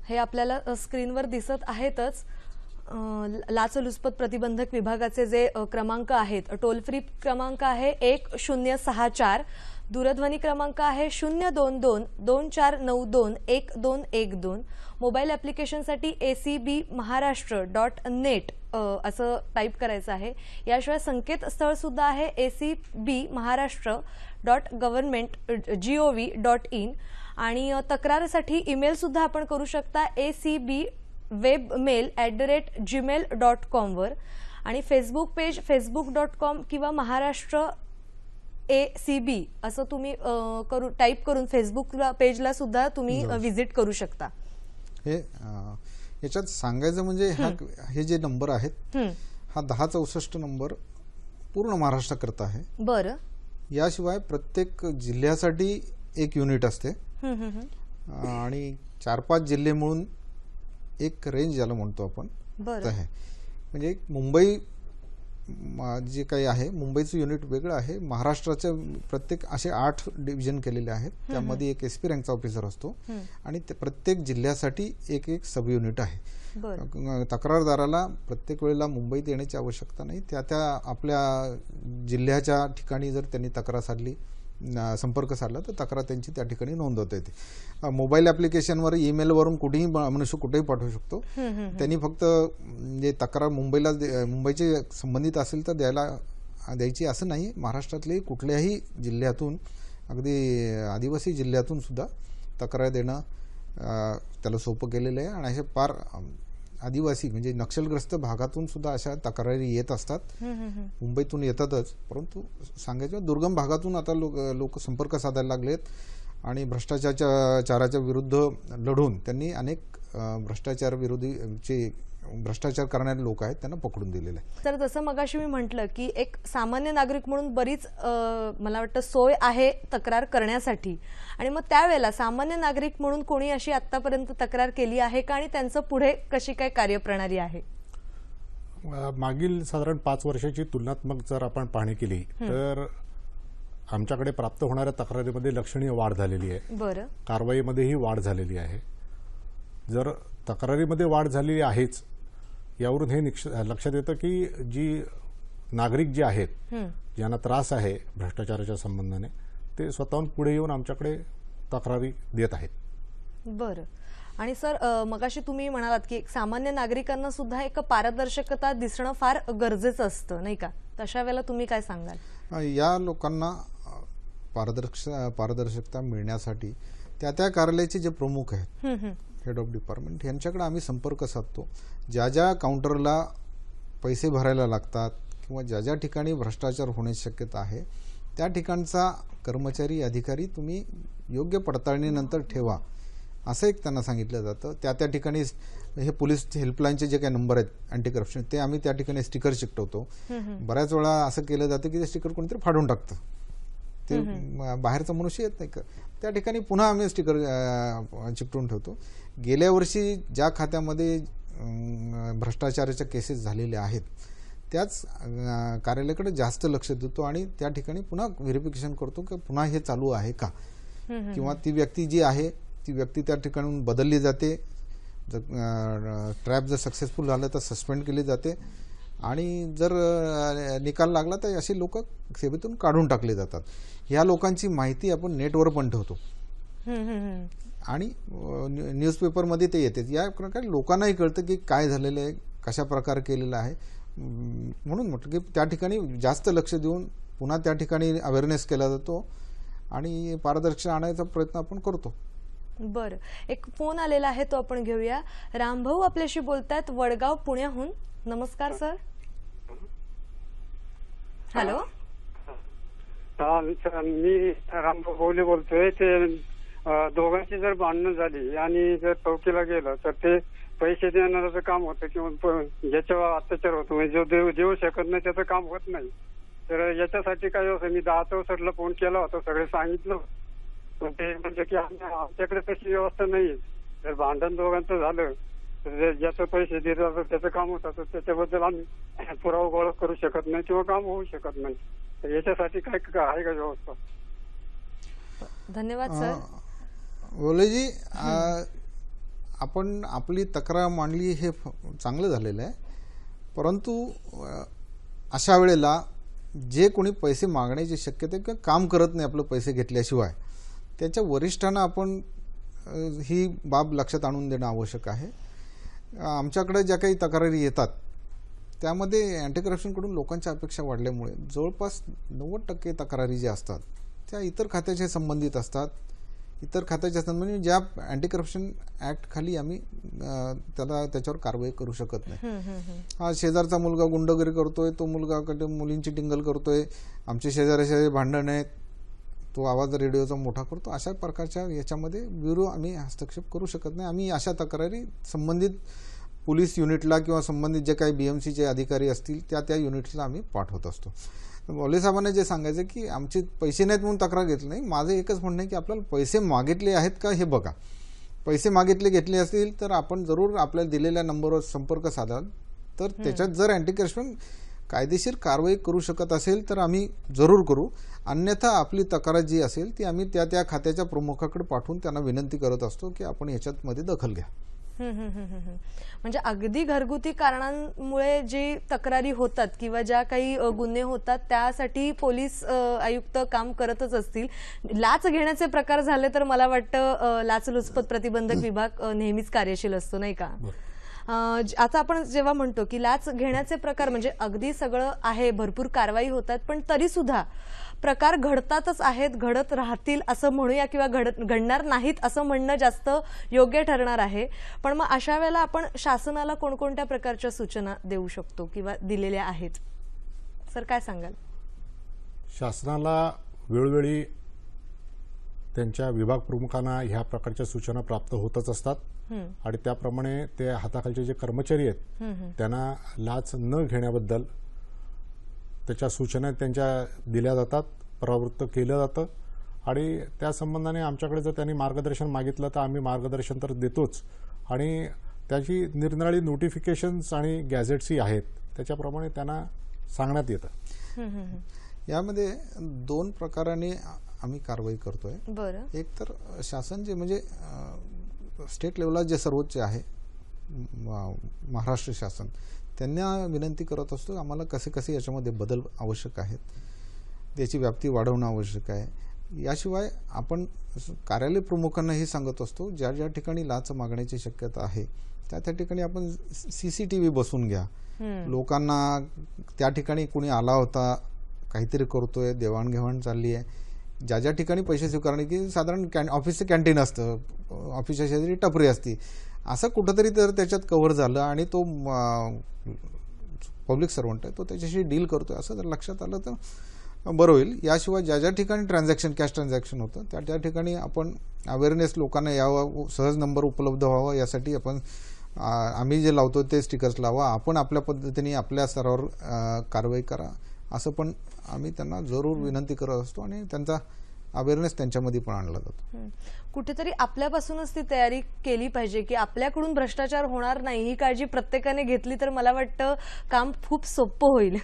हे आपल्याला स्क्रीनवर दिसत आहेतच. लाचलुचपत प्रतिबंधक विभागाचे जे क्रमांक आहेत, टोल फ्री क्रमांक आहे 1064, दूरध्वनी क्रमांक आहे 022-2492-1212. मोबाईल ॲप्लिकेशनसाठी acbmaharashtra.net असं टाईप करायचं आहे. याशिवाय संकेतस्थळ सुद्धा आहे acbmaharashtra.government.gov.in आणि तक्रारीसाठी ईमेल सुद्धा आपण करू शकता acbwebmail@gmail.com वर. आणि फेसबुक पेज facebook.com किंवा महाराष्ट्र ACB असं तुम्ही टाईप करून फेसबुक पेजला सुद्धा तुम्ही व्हिजिट करू शकता. हे याच्यात सांगायचं म्हणजे हे जे नंबर आहेत, हा 1064 नंबर पूर्ण महाराष्ट्राकरता आहे. बरं. याशिवाय प्रत्येक जिल्ह्यासाठी एक युनिट असते आणि 4-5 जिल्हे म्हणून एक रेंज ज्याला म्हणतो आपण आहे. म्हणजे मुंबई जे काही आहे मुंबईचं युनिट वेगळं आहे. महाराष्ट्राचे प्रत्येक असे 8 डिव्हिजन केलेले आहेत. त्यामध्ये एक SP रँकचा ऑफिसर असतो आणि प्रत्येक जिल्ह्यासाठी एक एक सब युनिट आहे. तक्रारदाराला प्रत्येक वेळेला मुंबईत येण्याची आवश्यकता नाही. त्या आपल्या जिल्ह्याच्या ठिकाणी जर त्यांनी तक्रार साधली, संपर्क साधला तर तक्रार त्यांची त्या ठिकाणी नोंदवता येते. मोबाईल ॲप्लिकेशनवर ईमेलवरून कुठेही मनुष्य कुठेही पाठवू शकतो. त्यांनी फक्त जे तक्रार मुंबईचे संबंधित असेल तर द्यायची असं नाही. महाराष्ट्रातले कुठल्याही जिल्ह्यातून, अगदी आदिवासी जिल्ह्यातून सुद्धा तक्रार देणं त्याला सोपं केलेलं आहे. आणि अशा फार आदिवासी म्हणजे नक्षलग्रस्त भागातून सुद्धा अशा तक्रारी येत असतात. मुंबईतून येतातच, परंतु सांगायचं दुर्गम भागातून आता लोक संपर्क साधायला लागलेत आणि भ्रष्टाचाराच्या विरुद्ध लढून त्यांनी अनेक भ्रष्टाचार करणारे लोक आहेत त्यांना पकडून दिलेले आहे. तर जसं मगाशी मी म्हटलं की एक सामान्य नागरिक म्हणून बरीच मला वाटतं सोय आहे तक्रार करण्यासाठी. आणि मग त्यावेळेला सामान्य नागरिक म्हणून कोणी अशी आतापर्यंत तक्रार केली आहे का आणि त्यांचं पुढे कशी काय कार्यप्रणाली आहे? मागील साधारण 5 वर्षाची तुलनात्मक जर आपण पाहणी केली तर आमच्याकडे प्राप्त होणाऱ्या तक्रारीमध्ये लक्षणीय वाढ झालेली आहे. बरं. कारवाईमध्येही वाढ झालेली आहे. जर तक्रारीमध्ये वाढ झालेली आहेच, यावरून हे लक्षात येतं की जी नागरिक जे आहेत ज्यांना त्रास आहे भ्रष्टाचाराच्या संबंधाने, ते स्वतःहून पुढे येऊन आमच्याकडे तक्रारी देत आहेत. बरं. आणि सर, मगाशी तुम्ही म्हणालात की सामान्य नागरिकांना सुद्धा एक पारदर्शकता दिसणं फार गरजेचं असतं, नाही का? तशा वेळेला तुम्ही काय सांगाल? या लोकांना पारदर्शकता मिळण्यासाठी त्या कार्यालयाचे जे प्रमुख आहेत, हेड ऑफ डिपार्टमेंट, यांच्याकडे आम्ही संपर्क साधतो. ज्या ज्या काउंटरला पैसे भरायला लागतात किंवा ज्या ज्या ठिकाणी भ्रष्टाचार होण्याची शक्यता आहे, त्या ठिकाणचा कर्मचारी अधिकारी तुम्ही योग्य पडताळणीनंतर ठेवा, असं एक त्यांना सांगितलं जातं. त्या ठिकाणी हे पोलीस हेल्पलाईनचे जे काही नंबर आहेत अँटी करप्शन, ते आम्ही त्या ठिकाणी स्टिकर चिकटवतो. बऱ्याच वेळा असं केलं जातं की ते स्टिकर कोणीतरी फाडून टाकतं, ते बाहेरचा मनुष्य येत नाही का, त्या ठिकाणी पुन्हा आम्ही स्टिकर चिकटवून ठेवतो. गेल्या वर्षी ज्या खात्यामध्ये भ्रष्टाचाराच्या केसेस झालेल्या आहेत त्याच कार्यालयाकडे जास्त लक्ष देतो आणि त्या ठिकाणी पुन्हा व्हेरिफिकेशन करतो की पुन्हा हे चालू आहे का, किंवा ती व्यक्ती जी आहे ती व्यक्ती त्या ठिकाणून बदलली जाते. ट्रॅप जर सक्सेसफुल झालं तर सस्पेंड केली जाते आणि जर निकाल लागला तर असे लोक सेवेतून काढून टाकले जातात. ह्या लोकांची माहिती आपण नेटवर पण ठेवतो आणि न्यूजपेपरमध्ये ते येते. या प्रकारे लोकांनाही कळतं की काय झालेलं आहे, कशा प्रकारे केलेलं आहे. म्हणून म्हटलं की त्या ठिकाणी जास्त लक्ष देऊन पुन्हा त्या ठिकाणी अवेअरनेस केला जातो आणि पारदर्शकता आणण्याचा प्रयत्न आपण करतो. बरं. एक फोन आलेला आहे, तो आपण घेऊया. रामभाऊ आपल्याशी बोलतायत वडगाव पुण्याहून. नमस्कार सर. हॅलो. मी रामभाऊ बोले बोलतोय. ते दोघांची जर भांडणं झाली आणि जर चौकीला गेलं तर ते पैसे देणाऱ्याचं काम होतं किंवा ज्याच्यावर अत्याचार होतो म्हणजे जो देऊ शकत नाही त्याचं काम होत नाही. तर याच्यासाठी काय होतं, मी 1064ला फोन केला होता, सगळे सांगितलं, पण ते म्हणजे की आमच्याकडे तशी व्यवस्था नाही. जर भांडण दोघांचं झालं तर ज्याचं पैसे देत असतं त्याचं काम होत असतं, त्याच्याबद्दल आम्ही पुरावा गोळा करू शकत नाही किंवा काम होऊ शकत नाही. तर याच्यासाठी काय आहे का व्यवस्था? धन्यवाद सर. ओलेजी, आपण आपली तक्रार मांडली हे चांगलं झालेलं आहे, परंतु अशा वेळेला जे कोणी पैसे मागण्याची शक्यता किंवा काम करत नाही आपलं पैसे घेतल्याशिवाय, त्याच्या वरिष्ठांना आपण ही बाब लक्षात आणून देणं आवश्यक आहे. आमच्याकडे ज्या काही तक्रारी येतात त्यामध्ये अँटी करप्शनकडून लोकांच्या अपेक्षा वाढल्यामुळे जवळपास 90% तक्रारी ज्या असतात त्या इतर खात्याच्या संबंधित असतात. इतर खात्याच्या संबंधित ज्या अँटी करप्शन ऍक्ट खाली आम्ही त्याच्यावर कारवाई करू शकत नाही. हा शेजारचा मुलगा गुंडगिरी करतोय, तो मुलगा मुलींची टिंगल करतोय, आमचे शेजाऱ्याचे भांडण आहेत, तो आवाज रेडिओचा मोठा करतो, अशा प्रकारच्या याच्यामध्ये ब्युरो आम्ही हस्तक्षेप करू शकत नाही. आम्ही अशा तक्रारी संबंधित पोलीस युनिटला किंवा संबंधित जे काही BMCचे अधिकारी असतील त्या युनिट्सला आम्ही पाठवत असतो. बोले साहेबांना जे सांगायचं की आमचे पैसे नाहीत म्हणून तक्रार घेतली नाही, माझं एकच म्हणणं आहे की आपल्याला पैसे मागितले आहेत का हे बघा. पैसे घेतले असतील तर आपण जरूर आपल्याला दिलेल्या नंबरवर संपर्क साधाल, तर त्याच्यात जर अँटी करप्शन कायदेशीर कारवाई करू शकत असेल तर आम्ही जरूर करू. अन्यथा आपली तक्रार जी असेल ती आम्ही त्या खात्याच्या प्रमुखाकडे पाठवून त्यांना विनंती करत असतो की आपण याच्यात मध्ये दखल घ्या. म्हणजे अगदी घरगुती कारणांमुळे जी तक्रारी होतात किंवा ज्या काही गुन्हे होतात त्यासाठी पोलीस आयुक्त काम करतच असतील. लाच घेण्याचे प्रकार झाले तर मला वाटतं लाचलुचपत प्रतिबंधक विभाग नेहमीच कार्यशील असतो, नाही का? आता आपण जेव्हा म्हणतो की लाच घेण्याचे प्रकार म्हणजे अगदी सगळं आहे, भरपूर कारवाई होतात, पण तरी सुद्धा प्रकार घडतातच आहेत, घडत राहतील असं म्हणूया किंवा घडणार नाहीत असं म्हणणं जास्त योग्य ठरणार आहे. पण मग अशा वेळेला आपण शासनाला कोणकोणत्या प्रकारच्या सूचना देऊ शकतो किंवा दिलेल्या आहेत? सर काय सांगाल? शासनाला वेळोवेळी त्यांच्या विभाग प्रमुखांना ह्या प्रकारच्या सूचना प्राप्त होतच असतात आणि त्याप्रमाणे ते हाताखालचे जे कर्मचारी आहेत त्यांना लाच न घेण्याबद्दल त्याच्या सूचना त्यांच्या दिल्या जातात, परावृत्त केलं जातं आणि त्या संबंधाने आमच्याकडे जर त्यांनी मार्गदर्शन मागितलं तर आम्ही मार्गदर्शन तर देतोच आणि त्याची निरनिराळी नोटिफिकेशन्स आणि गॅझेट्सही आहेत, त्याच्याप्रमाणे त्यांना सांगण्यात येतं. यामध्ये 2 प्रकाराने आम्ही कारवाई करतोय. बरं. एक तर शासन जे म्हणजे स्टेट लेवलला जे सर्वोच्च आहे महाराष्ट्र शासन, त्यांना विनंती करत असतो आम्हाला कसे कसे याच्यामध्ये बदल आवश्यक आहेत, त्याची व्याप्ती वाढवणं आवश्यक आहे. याशिवाय आपण कार्यालय प्रमुखांनाही सांगत असतो ज्या ज्या ठिकाणी लाच मागण्याची शक्यता आहे त्या त्या ठिकाणी आपण CCTV बसवून घ्या. लोकांना त्या ठिकाणी कुणी आला होता, काहीतरी करतोय, देवाणघेवाण चालली आहे, ज्या ज्या ठिकाणी पैसे स्वीकारणे की साधारण ऑफिसचं कॅन्टीन असतं, ऑफिसच्या शेजारी टपरी असती, असं कुठंतरी तर त्याच्यात कव्हर झालं आणि तो पब्लिक सर्वंट आहे, तो त्याच्याशी डील करतोय असं जर लक्षात आलं तर बरं होईल. याशिवाय ज्या ज्या ठिकाणी कॅश ट्रान्झॅक्शन होतं त्या त्या ठिकाणी आपण अवेअरनेस लोकांना यावं, सहज नंबर उपलब्ध व्हावा, यासाठी आपण आम्ही जे लावतो ते स्टिकर्स लावा, आपण आपल्या पद्धतीने आपल्या स्तरावर कारवाई करा, असं पण आम्ही त्यांना जरूर विनंती करत असतो आणि त्यांचा अवेअरनेस त्यांच्यामध्ये पण आणला जातो. कुठेतरी आपल्यापासूनच ती तयारी केली पाहिजे की आपल्याकडून भ्रष्टाचार होणार नाही, ही काळजी प्रत्येकाने घेतली तर मला वाटतं काम खूप सोपं होईल.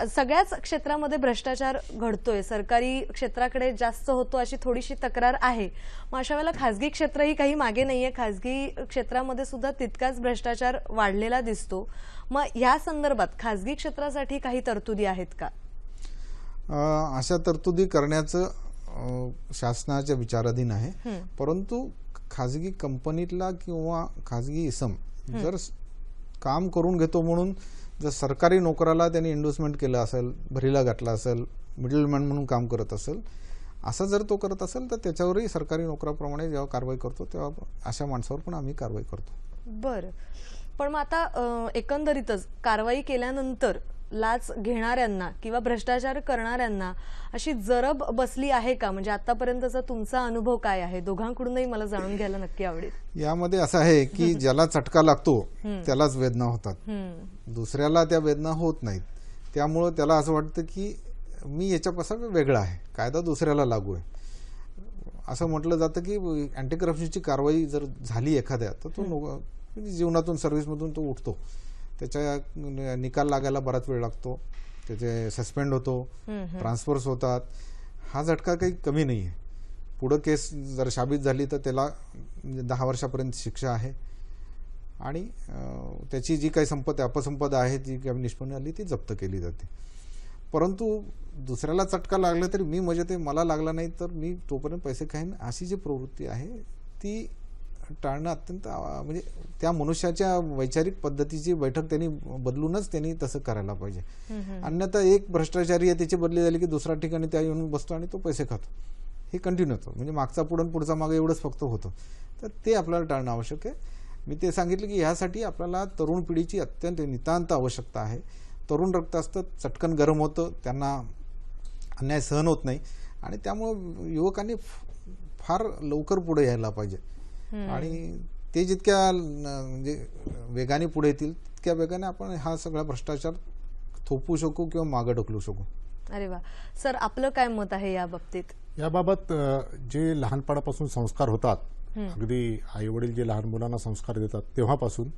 सगळ्याच क्षेत्रामध्ये भ्रष्टाचार घडतोय, सरकारी क्षेत्राकडे जास्त होतो अशी थोडीशी तक्रार आहे. मग अशा वेळेला खासगी क्षेत्रही काही मागे नाहीये, खासगी क्षेत्रामध्ये सुद्धा तितकाच भ्रष्टाचार वाढलेला दिसतो. मग या संदर्भात खासगी क्षेत्रासाठी काही तरतुदी आहेत का? अशा तरतुदी करण्याचं शासनाच्या विचाराधीन आहे, परंतु खाजगी कंपनीतला किंवा खाजगी इसम जर काम करून घेतो म्हणून जर सरकारी नोकराला त्यांनी इंडोसमेंट केलं असेल, भरीला गाठला असेल, मिडलमॅन म्हणून काम करत असेल, असं जर तो करत असेल तर त्याच्यावरही सरकारी नोकराप्रमाणे जेव्हा कारवाई करतो तेव्हा अशा माणसावर पण आम्ही कारवाई करतो. बरं, पण मग आता एकंदरीतच कारवाई केल्यानंतर लाच घेणाऱ्यांना किंवा भ्रष्टाचार करणाऱ्यांना अशी जरब बसली आहे का? म्हणजे आतापर्यंतचा तुमचा अनुभव काय आहे? दोघांकडूनही मला जाणून घ्यायला नक्की आवडेल. यामध्ये असं आहे की ज्याला चटका लागतो त्यालाच वेदना होतात, दुसऱ्याला त्या वेदना होत नाहीत. त्यामुळं त्याला असं वाटतं की मी याच्यापासून वेगळा आहे, कायदा दुसऱ्याला लागू आहे. असं म्हटलं जातं की अँटी करप्शनची कारवाई जर झाली एखाद्या तर तो जीवनातून सर्व्हिसमधून तो उठतो, त्याच्या निकाल लागायला बराच वेळ लागतो, त्याचे सस्पेंड होतो, ट्रान्सफर्स होतात. हा झटका काही कमी नाही आहे. पुढं केस जर साबित झाली तर त्याला 10 वर्षापर्यंत शिक्षा आहे आणि त्याची जी काही संपत्ती अपसंपदा आहे जी काही निष्पन्न आली ती जप्त केली जाते. परंतु दुसऱ्याला चटका लागला तरी मी म्हणजे ते मला लागला नाही तर मी तोपर्यंत पैसे खाईन, अशी जी प्रवृत्ती आहे ती टाळणं अत्यंत म्हणजे त्या मनुष्याच्या वैचारिक पद्धतीची बैठक त्यांनी बदलूनच त्यांनी तसं करायला पाहिजे. अन्यथा एक भ्रष्टाचारी आहे त्याची बदली झाली की दुसऱ्या ठिकाणी त्या येऊन बसतो आणि तो पैसे खातो, हे कंटिन्यू होतं. म्हणजे मागचा पुढं पुढचा मागे एवढंच फक्त होतं. तर ते आपल्याला टाळणं आवश्यक आहे. मी ते सांगितलं की ह्यासाठी आपल्याला तरुण पिढीची अत्यंत नितांत आवश्यकता आहे. तरुण रक्त असतं, चटकन गरम होतं, त्यांना अन्याय सहन होत नाही आणि त्यामुळे युवकांनी फार लवकर पुढे यायला पाहिजे आणि ते जितक्या म्हणजे वेगाने पुढे येतील तितक्या वेगाने आपण हा सगळा भ्रष्टाचार थोपवू शकू किंवा मागे ढकलू शकू. अरे वा सर, आपलं काय मत आहे या बाबतीत? याबाबत जे लहानपणापासून संस्कार होतात, अगदी आई वडील जे लहान मुलांना संस्कार देतात तेव्हापासून,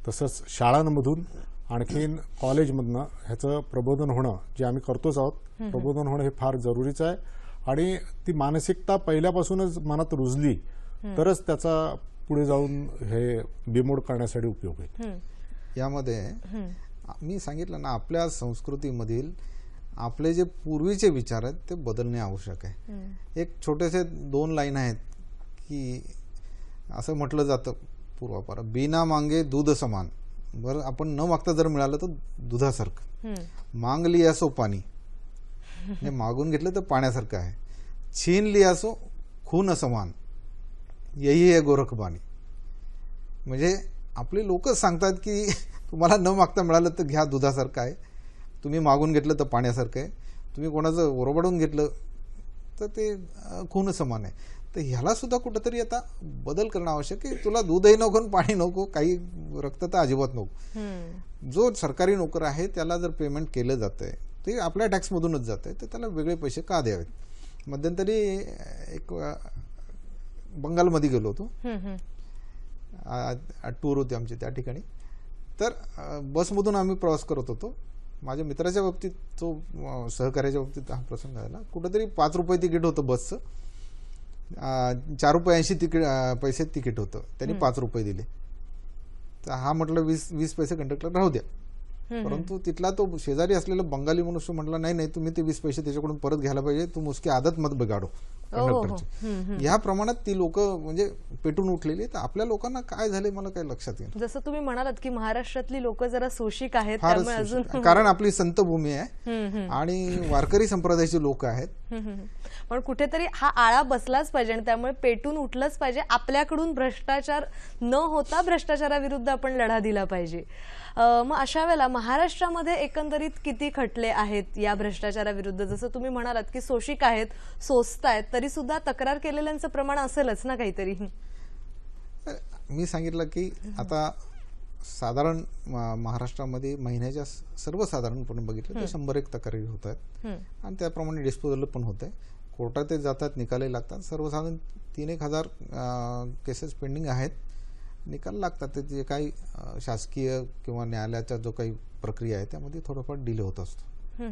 तसंच शाळांमधून आणखीन कॉलेजमधनं ह्याचं प्रबोधन होणं जे आम्ही करतोच आहोत, प्रबोधन होणं हे फार जरुरीचं आहे. आणि ती मानसिकता पहिल्यापासूनच मनात रुजली तरच त्याचा पुढे जाऊन हे बिमोड करण्यासाठी उपयोग होईल. यामध्ये मी सांगितलं ना, आपल्या संस्कृतीमधील आपले जे पूर्वीचे विचार आहेत ते बदलणे आवश्यक आहे. एक छोटेसे 2 लाईन आहेत की असं म्हटलं जातं पूर्वापार, बिना मांगे दूध समान. बरं, आपण न मागता जर मिळालं तर दुधासारखं, मांग लिया सो पाणी, म्हणजे मागून घेतलं तर पाण्यासारखं आहे. छीन लिया सो खून समान, यही आहे गोरखबाणी. म्हणजे आपले लोकच सांगतात की तुम्हाला न मागता मिळालं तर घ्या, दुधासारखं आहे. तुम्ही मागून घेतलं तर पाण्यासारखं आहे. तुम्ही कोणाचं ओरबाडून घेतलं तर ते खून समान आहे. तर ह्याला सुद्धा कुठंतरी आता बदल करणं आवश्यक आहे. तुला दूधही नको आणि पाणी नको, काही रक्त तर अजिबात नको. जो सरकारी नोकर आहे त्याला जर पेमेंट केलं जातंय ते आपल्या टॅक्समधूनच जातंय तर त्याला वेगळे पैसे का द्यावेत? मध्यंतरी एक बंगालमध्ये गेलो होतो, टूर होती आमची त्या ठिकाणी. तर बसमधून आम्ही प्रवास करत होतो. माझ्या मित्राच्या बाबतीत, तो सहकार्याच्या बाबतीत हा प्रसंग आला. कुठंतरी 5 रुपये तिकीट होतं बसचं. ₹4.80 पैसे तिकीट होतं, त्यांनी ₹5 दिले. तर हा म्हटलं 20 पैसे कंडक्टर राहू द्या. परंतु तिथला तो शेजारी असलेला बंगाली मनुष्य म्हटला नाही नाही, तुम्ही ते 20 पैसे त्याच्याकडून परत घ्यायला पाहिजे, तुम उसकी आदत मत बिगाडो कंडक्टरची. या प्रमाणात ती लोक म्हणजे पेटून उठलेली. तर आपल्या लोकांना काय झाले मला काही लक्षात येईल. जसं तुम्ही म्हणालात की महाराष्ट्रातली लोक जरा सोशिक आहेत, फारच त्यामुळे अजून सुशिक्षित. कारण आपली संत भूमी आहे आणि वारकरी संप्रदायाची लोक आहेत. पण कुठेतरी हा आळा बसलाच पाहिजे आणि त्यामुळे पेटून उठलंच पाहिजे. आपल्याकडून भ्रष्टाचार न होता भ्रष्टाचाराविरुद्ध आपण लढा दिला पाहिजे. मग अशा वेळेला महाराष्ट्रामध्ये एकंदरीत किती खटले आहेत या भ्रष्टाचाराविरुद्ध? जसं तुम्ही म्हणालात की सोशिक आहेत, सोचत आहेत, तरी सुद्धा तक्रार केलेल्यांचं प्रमाण असेलच ना काहीतरी. मी सांगितलं की आता साधारण महाराष्ट्रामध्ये महिन्याच्या सर्वसाधारणपणे बघितलं तर 100 तक्रारी होत आहेत आणि त्याप्रमाणे डिस्पोजल पण होत आहे. कोर्टात ते जातात, निकालही लागतात. सर्वसाधारण 3-1 हजार केसेस पेंडिंग आहेत, निकाल लागतात. ते जे काही शासकीय किंवा न्यायालयाचा जो काही प्रक्रिया आहे त्यामध्ये थोडाफार डिले होत असतो.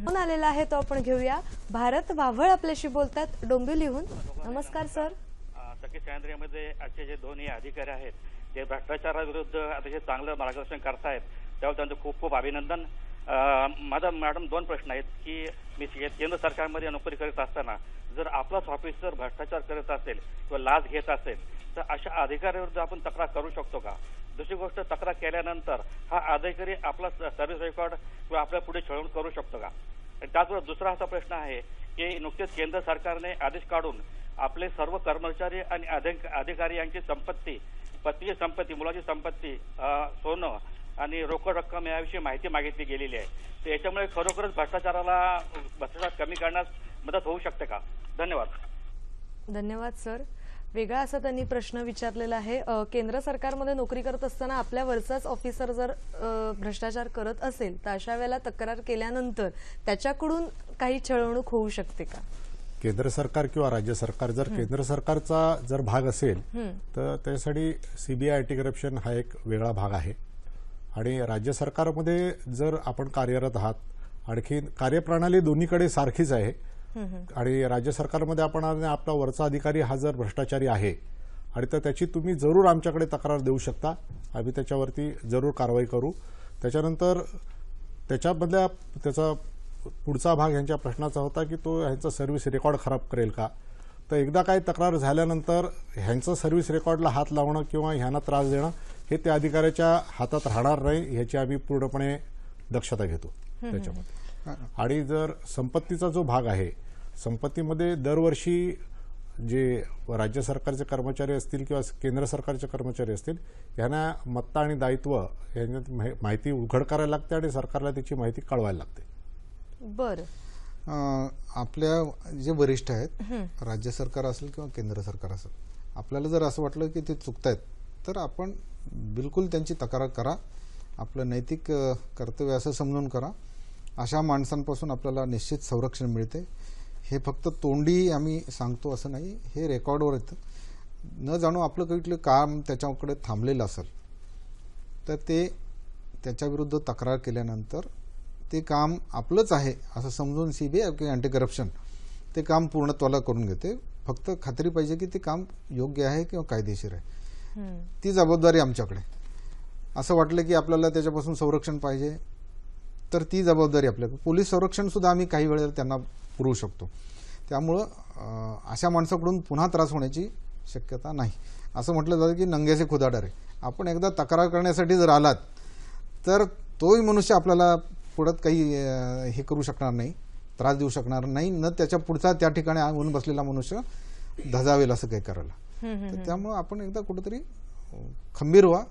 फोन आलेला आहे तो आपण घेऊया. भारत वाव्हळ आपल्याशी बोलतात डोंबिवलीहून. नमस्कार सर. सखी सह्याद्रीमध्ये आजचे जे दोन्ही अधिकारी आहेत ते भ्रष्टाचाराविरुद्ध अतिशय चांगलं मार्गदर्शन करतायत, त्यावर त्यांचं खूप खूप अभिनंदन. माझा मॅडम 2 प्रश्न आहेत की मी केंद्र सरकारमध्ये नोकरी करत असताना जर आपलाच ऑफिसर भ्रष्टाचार करत असेल किंवा लाच घेत असेल तर अशा अधिकाऱ्याविरुद्ध आपण तक्रार करू शकतो का? दुसरी गोष्ट, तक्रार केल्यानंतर हा अधिकारी आपला सर्व्हिस रेकॉर्ड किंवा आपल्या पुढे छळवून करू शकतो का? आणि त्याचबरोबर दुसरा असा प्रश्न आहे की नुकतेच केंद्र सरकारने आदेश काढून आपले सर्व कर्मचारी आणि अधिकारी यांची संपत्ती, पत्नीची संपत्ती, मुलाची संपत्ती, सोनं आणि रोकड रक्कम याविषयी माहिती मागितली गेलेली आहे. तर याच्यामुळे खरोखरच भ्रष्टाचार कमी करण्यास मदत होऊ शकते का? धन्यवाद. धन्यवाद सर. वेगळा असा त्यांनी प्रश्न विचारलेला आहे. केंद्र सरकारमध्ये नोकरी करत असताना आपल्या वरचाच ऑफिसर जर भ्रष्टाचार करत असेल तर अशा वेळेला तक्रार केल्यानंतर त्याच्याकडून काही छळवणूक होऊ शकते का? केंद्र सरकार किंवा राज्य सरकार जर केंद्र सरकारचा जर भाग असेल तर त्यासाठी सीबीआय अँटी करप्शन हा एक वेगळा भाग आहे. आणि राज्य सरकारमध्ये जर आपण कार्यरत आहात, आणखी कार्यप्रणाली दोन्हीकडे सारखीच आहे. आणि राज्य सरकारमध्ये आपण आपला वरचा अधिकारी हा जर भ्रष्टाचारी आहे आणि तर त्याची तुम्ही जरूर आमच्याकडे तक्रार देऊ शकता, आम्ही त्याच्यावरती जरूर कारवाई करू. त्याच्यानंतर त्याच्यामधल्या त्याचा पुढचा भाग ह्यांच्या प्रश्नाचा होता की तो ह्यांचा सर्व्हिस रेकॉर्ड खराब करेल का? तर एकदा काही तक्रार झाल्यानंतर ह्यांचं सर्व्हिस रेकॉर्डला हात लावणं किंवा ह्यांना त्रास देणं हे त्या अधिकाऱ्याच्या हातात राहणार नाही, ह्याची आम्ही पूर्णपणे दक्षता घेतो त्याच्यामध्ये. आणि जर संपत्तीचा जो भाग आहे, संपत्तीमध्ये दरवर्षी जे राज्य सरकारचे कर्मचारी असतील किंवा केंद्र सरकारचे कर्मचारी असतील यांना मत्ता आणि दायित्व यांच्यात माहिती उघड करायला लागते आणि सरकारला त्याची माहिती कळवायला लागते. बरं. आपल्या जे वरिष्ठ आहेत, राज्य सरकार असेल किंवा केंद्र सरकार असेल, आपल्याला जर असं वाटलं की ते चुकतायत तर आपण बिलकुल त्यांची तक्रार करा. आपलं नैतिक कर्तव्य असं समजून करा. अशा माणसांपासून आपल्याला निश्चित संरक्षण मिळते. हे फक्त तोंडी आम्ही सांगतो असं नाही, हे रेकॉर्डवर येतं. न जाणू आपलं कुठलं काम त्याच्याकडे थांबलेलं असेल तर ते त्याच्याविरुद्ध तक्रार केल्यानंतर ते काम आपलंच आहे असं समजून सीबीआय किंवा अँटी करप्शन ते काम पूर्णत्वाला करून घेते. फक्त खात्री पाहिजे की ते काम योग्य आहे किंवा कायदेशीर आहे. ती जबाबदारी आमच्याकडे. असं वाटलं की आपल्याला त्याच्यापासून संरक्षण पाहिजे तर ती जबाबदारी आपल्याकडे. पोलीस संरक्षण सुद्धा आम्ही काही वेळेला त्यांना पुरवू शकतो. त्यामुळं अशा माणसाकडून पुन्हा त्रास होण्याची शक्यता नाही. असं म्हटलं जातं की नंग्याचे खुदा डरे. आपण एकदा तक्रार करण्यासाठी जर आलात तर तोही मनुष्य आपल्याला पुढं काही हे करू शकणार नाही, त्रास देऊ शकणार नाही, न त्याच्या पुढचा त्या ठिकाणी येऊन बसलेला मनुष्य धजावेल असं काही करायला. तर त्यामुळं आपण एकदा कुठंतरी खंबीर व्हा,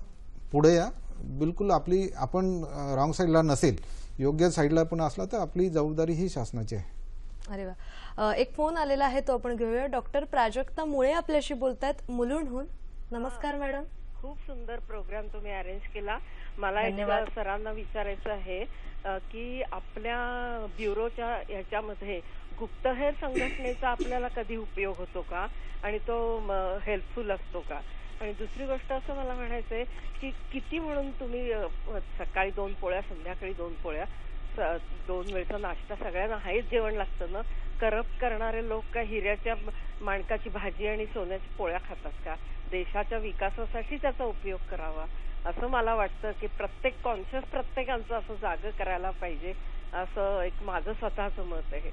पुढे या. बिलकुल आपली आपण रॉंग साईडला नसेल, योग्य साईडला पण असला तर आपली जबाबदारी ही शासनाची आहे. अरे वा. एक फोन आलेला आहे तो आपण घेऊया. डॉक्टर प्राजक्ता मुळे आपल्याशी बोलतायत मुलुंडहून. नमस्कार मॅडम. खूप सुंदर प्रोग्राम तुम्ही अरेंज केला. मला एक सरांना विचारायचं आहे की आपल्या ब्युरोच्या याच्यामध्ये गुप्तहेर संघटनेचा आपल्याला कधी उपयोग होतो का आणि तो हेल्पफुल असतो का? आणि दुसरी गोष्ट असं मला म्हणायचंय की किती म्हणून तुम्ही सकाळी 2 पोळ्या, संध्याकाळी 2 पोळ्या, 2 वेळचा नाश्ता सगळ्यांना हाच जेवण लागतं ना, करप्ट करणारे लोक का हिऱ्याच्या माणकाची भाजी आणि सोन्याच्या पोळ्या खातात का? देशाच्या विकासासाठी त्याचा उपयोग करावा असं मला वाटतं की प्रत्येक कॉन्शियस प्रत्येकाचं असं जागं करायला पाहिजे असं एक माझं स्वतःचं मत आहे.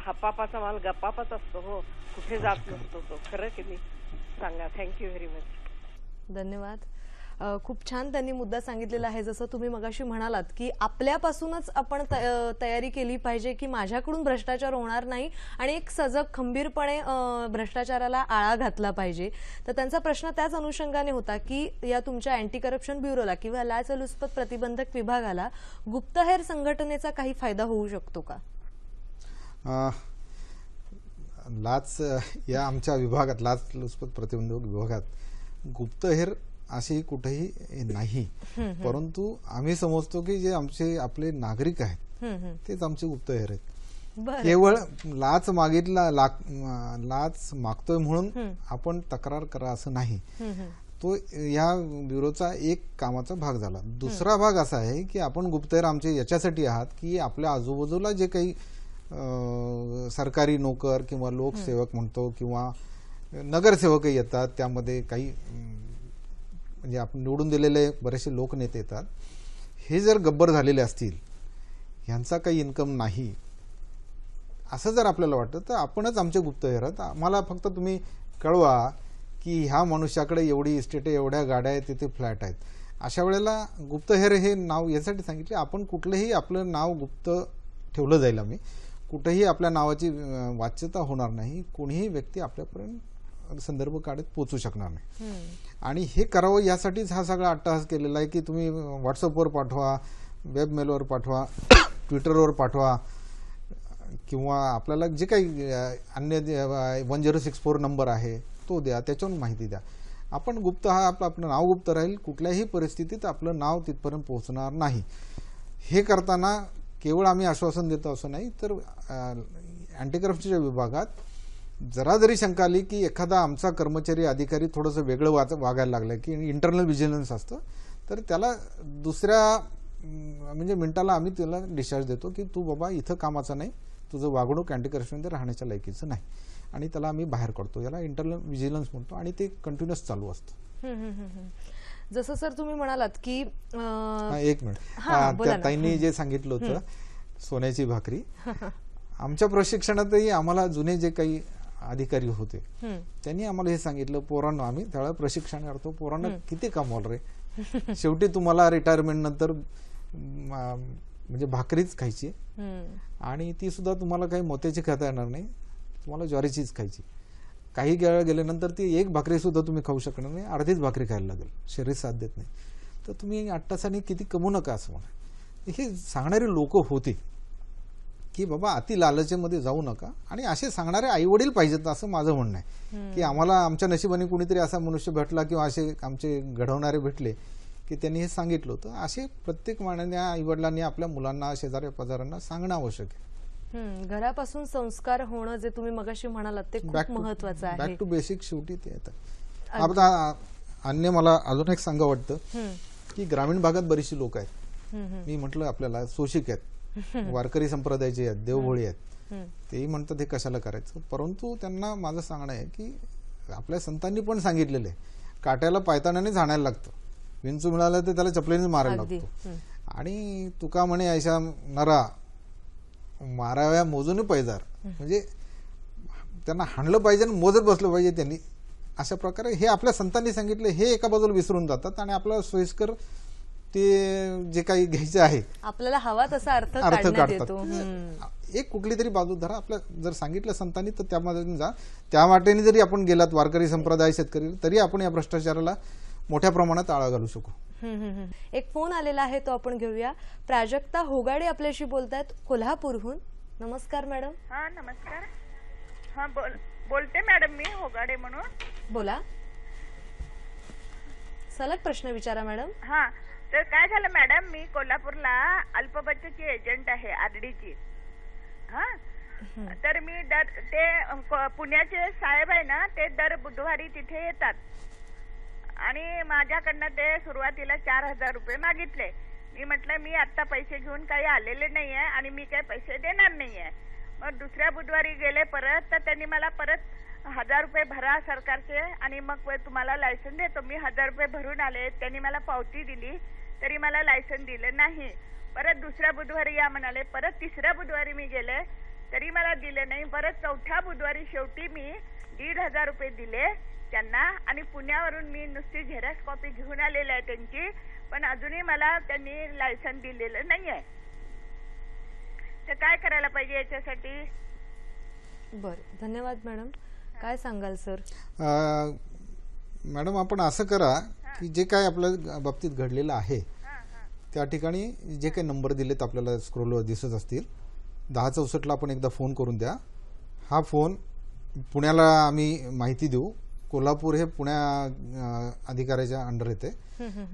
हापापाचा माल गप्पापाच असतो हो, कुठे जात नसतो तो. खरं की नाही सांगा. Thank you very much. धन्यवाद. खूप छान त्यांनी मुद्दा सांगितलेला आहे. जसं तुम्ही मगाशी म्हणालात की आपल्यापासूनच आपण तयारी केली पाहिजे की माझ्याकडून भ्रष्टाचार होणार नाही आणि एक सजग खंबीरपणे भ्रष्टाचाराला आळा घातला पाहिजे. तर त्यांचा प्रश्न त्याच अनुषंगाने होता की या तुमच्या अँटी करप्शन ब्युरोला किंवा लाचलुचपत प्रतिबंधक विभागाला गुप्तहेर संघटनेचा काही फायदा होऊ शकतो का? लाच या आमच्या विभागात, लाचलुचपत प्रतिबंधक विभागात गुप्तहेर असे कुठेही नाही. परंतु आम्ही समजतो की जे आपले नागरिक आहेत तेच आमचे गुप्तहेर आहेत. केवळ लाच मागतोय म्हणून आपण तक्रार करा असं नाही. तो या ब्युरोचा एक कामाचा भाग झाला. दुसरा भाग असा आहे की आपण गुप्तहेर आमचे याच्यासाठी आहात की आपल्या आजूबाजूला जे काही सरकारी नोकर किंवा लोकसेवक म्हणतो किंवा नगरसेवकही येतात, त्यामध्ये काही म्हणजे आपण निवडून दिलेले बरेचसे लोकनेते येतात, हे जर गब्बर झालेले असतील, ह्यांचा काही इन्कम नाही असं जर आपल्याला वाटतं तर आपणच आमचे गुप्तहेर आहात. आम्हाला फक्त तुम्ही कळवा की ह्या मनुष्याकडे एवढी इस्टेट आहे, एवढ्या गाड्या आहेत, तिथे फ्लॅट आहेत. अशा वेळेला गुप्तहेर हे नाव यासाठी सांगितले, आपण कुठलंही आपलं नाव गुप्त ठेवलं जाईल. आम्ही कुठेही आपल्या नावाची वाच्यता होणार नाही, कोणीही व्यक्ती आपल्यापर्यंत संदर्भ काढत पोहोचू शकणार नाही. आणि हे करावं यासाठीच हा सगळा अट्टहास केलेला आहे की तुम्ही व्हॉट्सअपवर पाठवा, वेबमेलवर पाठवा, ट्विटरवर पाठवा किंवा आपल्याला जे काही अन्य 1064 नंबर आहे तो द्या, त्याच्यावरून माहिती द्या. आपण गुप्त हा आपलं नाव गुप्त राहील, कुठल्याही परिस्थितीत आपलं नाव तिथपर्यंत पोहोचणार नाही. हे करताना केवळ आम्ही आश्वासन देतो असं नाही, तर अँटी करप्शनच्या विभागात जरा जरी शंका आली की एखादा आमचा कर्मचारी अधिकारी थोडंसं वेगळं वागायला लागलं की इंटरनल व्हिजिलन्स असतं, तर त्याला दुसऱ्या म्हणजे मिनिटाला आम्ही त्याला डिस्चार्ज देतो की तू बाबा इथं कामाचा नाही, तुझं वागणूक अँटी करप्शनमध्ये राहण्याच्या लायकीचं नाही, आणि त्याला आम्ही बाहेर काढतो. याला इंटरनल व्हिजिलन्स म्हणतो आणि ते कंटिन्युअस चालू असतं. जसं सर तुम्ही म्हणालात की एक मिनिट, त्या ताईंनी जे सांगितलं होतं सोन्याची भाकरी, आमच्या प्रशिक्षणातही आम्हाला जुने जे काही अधिकारी होते त्यांनी आम्हाला हे सांगितलं, पोरांना आम्ही त्यावेळेला प्रशिक्षण करतो, पोरांना किती कमवलं रे, शेवटी तुम्हाला रिटायरमेंट नंतर म्हणजे भाकरीच खायची आणि ती सुद्धा तुम्हाला काही मोत्याची खाता येणार नाही, तुम्हाला ज्वारीचीच खायची. काही वेळ गेल्यानंतर ती एक भाकरी सुद्धा तुम्ही खाऊ शकणार नाही, अर्धीच भाकरी खायला लागेल, शरीर साथ देत नाही. तर तुम्ही अट्टासाने किती कमवू नका असं म्हणा. हे सांगणारे लोक होते की बाबा अति लालचेमध्ये जाऊ नका, आणि असे सांगणारे आई वडील पाहिजेत असं माझं म्हणणं आहे. की आम्हाला आमच्या नशिबाने कुणीतरी असा मनुष्य भेटला किंवा असे आमचे घडवणारे भेटले की त्यांनी हे सांगितलं होतं. असे प्रत्येक माननीय आई वडिलांनी आपल्या मुलांना, शेजाऱ्या पाजाऱ्यांना सांगणं आवश्यक आहे. घरापासून संस्कार होणं जे तुम्ही मगाशी म्हणालात ते खूप महत्वाचं आहे. बॅक टू बेसिक शेवटी ते येतं. आता अन्य मला अजून एक सांगा वाटतं की ग्रामीण भागात बरीचशी लोक आहेत, मी म्हटलं आपल्याला शोषिक आहेत, वारकरी संप्रदायाचे आहेत, देवभोळी आहेत, तेही म्हणतात हे कशाला करायचं. परंतु त्यांना माझं सांगणं आहे की आपल्या संतांनी पण सांगितलेलं आहे, काट्याला पायतानानेच हाणायला लागतं, विंचू मिळालं तर त्याला चपलेनेच मारायला लागतो. आणि तुका म्हणे ऐशा नरा माराव्या मोजून पैजार, म्हणजे त्यांना हाणलं पाहिजे आणि मोजत बसलं पाहिजे त्यांनी. अशा प्रकारे हे आपल्या संतांनी सांगितलं, हे एका बाजूला विसरून जातात आणि आपलं सोयीस्कर ते जे काही घ्यायचं आहे आपल्याला हवा तसा अर्थ काढतात. एक कुठली तरी बाजू धरा, आपल्या जर सांगितलं संतांनी तर त्यामध्ये जा, त्या वाटेने जरी आपण गेलात वारकरी संप्रदाय, शेतकरी, तरी आपण या भ्रष्टाचाराला मोठ्या प्रमाणात आळा घालू शकू. एक फोन आलेला आहे तो आपण घेऊया. प्राजक्ता होगाडे आपल्याशी बोलतायत कोल्हापूरहून. नमस्कार मॅडम. हा नमस्कार. हा बोलते मॅडम मी होगाडे म्हणून. बोला, सलग प्रश्न विचारा मॅडम. हा, तर काय झालं मॅडम, मी कोल्हापूरला अल्पबचतची एजंट आहे, आरडीची. हा, तर मी ते पुण्याचे साहेब आहे ना, ते दर बुधवारी तिथे येतात आणि माझ्याकडनं ते सुरुवातीला 4000 रुपये मागितले. मी म्हटलं मी आता पैसे घेऊन काही आलेले नाहीये आणि मी काही पैसे देणार नाहीये. मग दुसऱ्या बुधवारी गेले परत, तर त्यांनी मला परत 1000 रुपये भरा सरकारचे आणि मग तुम्हाला लायसन देतो. मी 1000 रुपये भरून आले, त्यांनी मला पावती दिली तरी मला लायसन दिलं नाही. परत दुसऱ्या बुधवारी या म्हणाले, परत तिसऱ्या बुधवारी मी गेले तरी मला दिले नाही. परत चौथ्या बुधवारी शेवटी मी 1500 रुपये दिले त्यांना आणि पुण्यावरून मी नुसती झेरॉक्स कॉपी घेऊन आलेली आहे त्यांची, पण अजूनही मला त्यांनी लायसन दिलेलं नाहीये. तर काय करायला पाहिजे याच्यासाठी? बरं, धन्यवाद मॅडम. काय सांगाल सर? मॅडम, आपण असं करा की जे काय आपल्या बाबतीत घडलेलं आहे त्या ठिकाणी जे काही नंबर दिलेत आपल्याला स्क्रोलवर दिसत असतील, 1064ला आपण एकदा फोन करून द्या. हा फोन पुण्याला आम्ही माहिती देऊ. कोल्हापूर हे पुण्या अधिकाऱ्याच्या अंडर येते,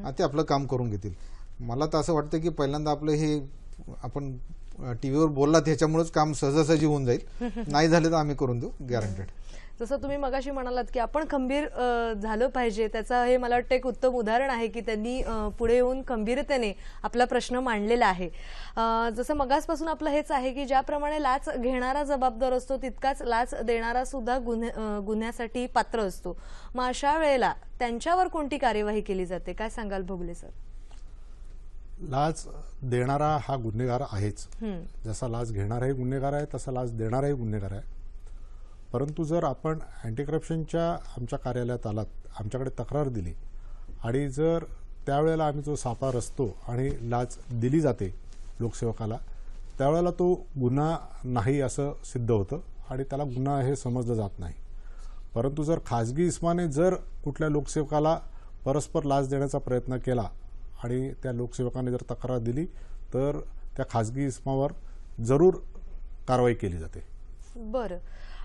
ते आपलं काम करून घेतील. मला तर असं वाटतं की पहिल्यांदा आपलं हे आपण टीव्हीवर बोललात ह्याच्यामुळेच काम सहजासहजी होऊन जाईल. नाही झालं तर आम्ही करून देऊ, गॅरंटेड. जसं तुम्ही मगाशी म्हणालात की आपण खंबीर झालं पाहिजे, त्याचा हे मला वाटतं एक उत्तम उदाहरण आहे की त्यांनी पुढे येऊन खंबीरतेने आपला प्रश्न मांडलेला आहे. जसं मगासपासून आपलं हेच आहे की ज्याप्रमाणे लाच घेणारा जबाबदार असतो तितकाच लाच देणारा सुद्धा गुन्ह्यासाठी पात्र असतो. मग अशा वेळेला त्यांच्यावर कोणती कार्यवाही केली जाते, काय सांगाल भोगले सर? लाच देणारा हा गुन्हेगार आहेच. जसा लाच घेणाराही गुन्हेगार आहे तसा लाच देणाराही गुन्हेगार आहे. परंतु जर आपण अँटी करप्शनच्या आमच्या कार्यालयात आलात, आमच्याकडे तक्रार दिली आणि जर त्यावेळेला आम्ही जो सापळा रचतो आणि लाच दिली जाते लोकसेवकाला, त्यावेळेला तो गुन्हा नाही असं सिद्ध होतं आणि त्याला गुन्हा हे समजलं जात नाही. परंतु जर खाजगी इस्माने जर कुठल्या लोकसेवकाला परस्पर लाच देण्याचा प्रयत्न केला आणि त्या लोकसेवकाने जर तक्रार दिली तर त्या खाजगी इस्मावर जरूर कारवाई केली जाते. बरं,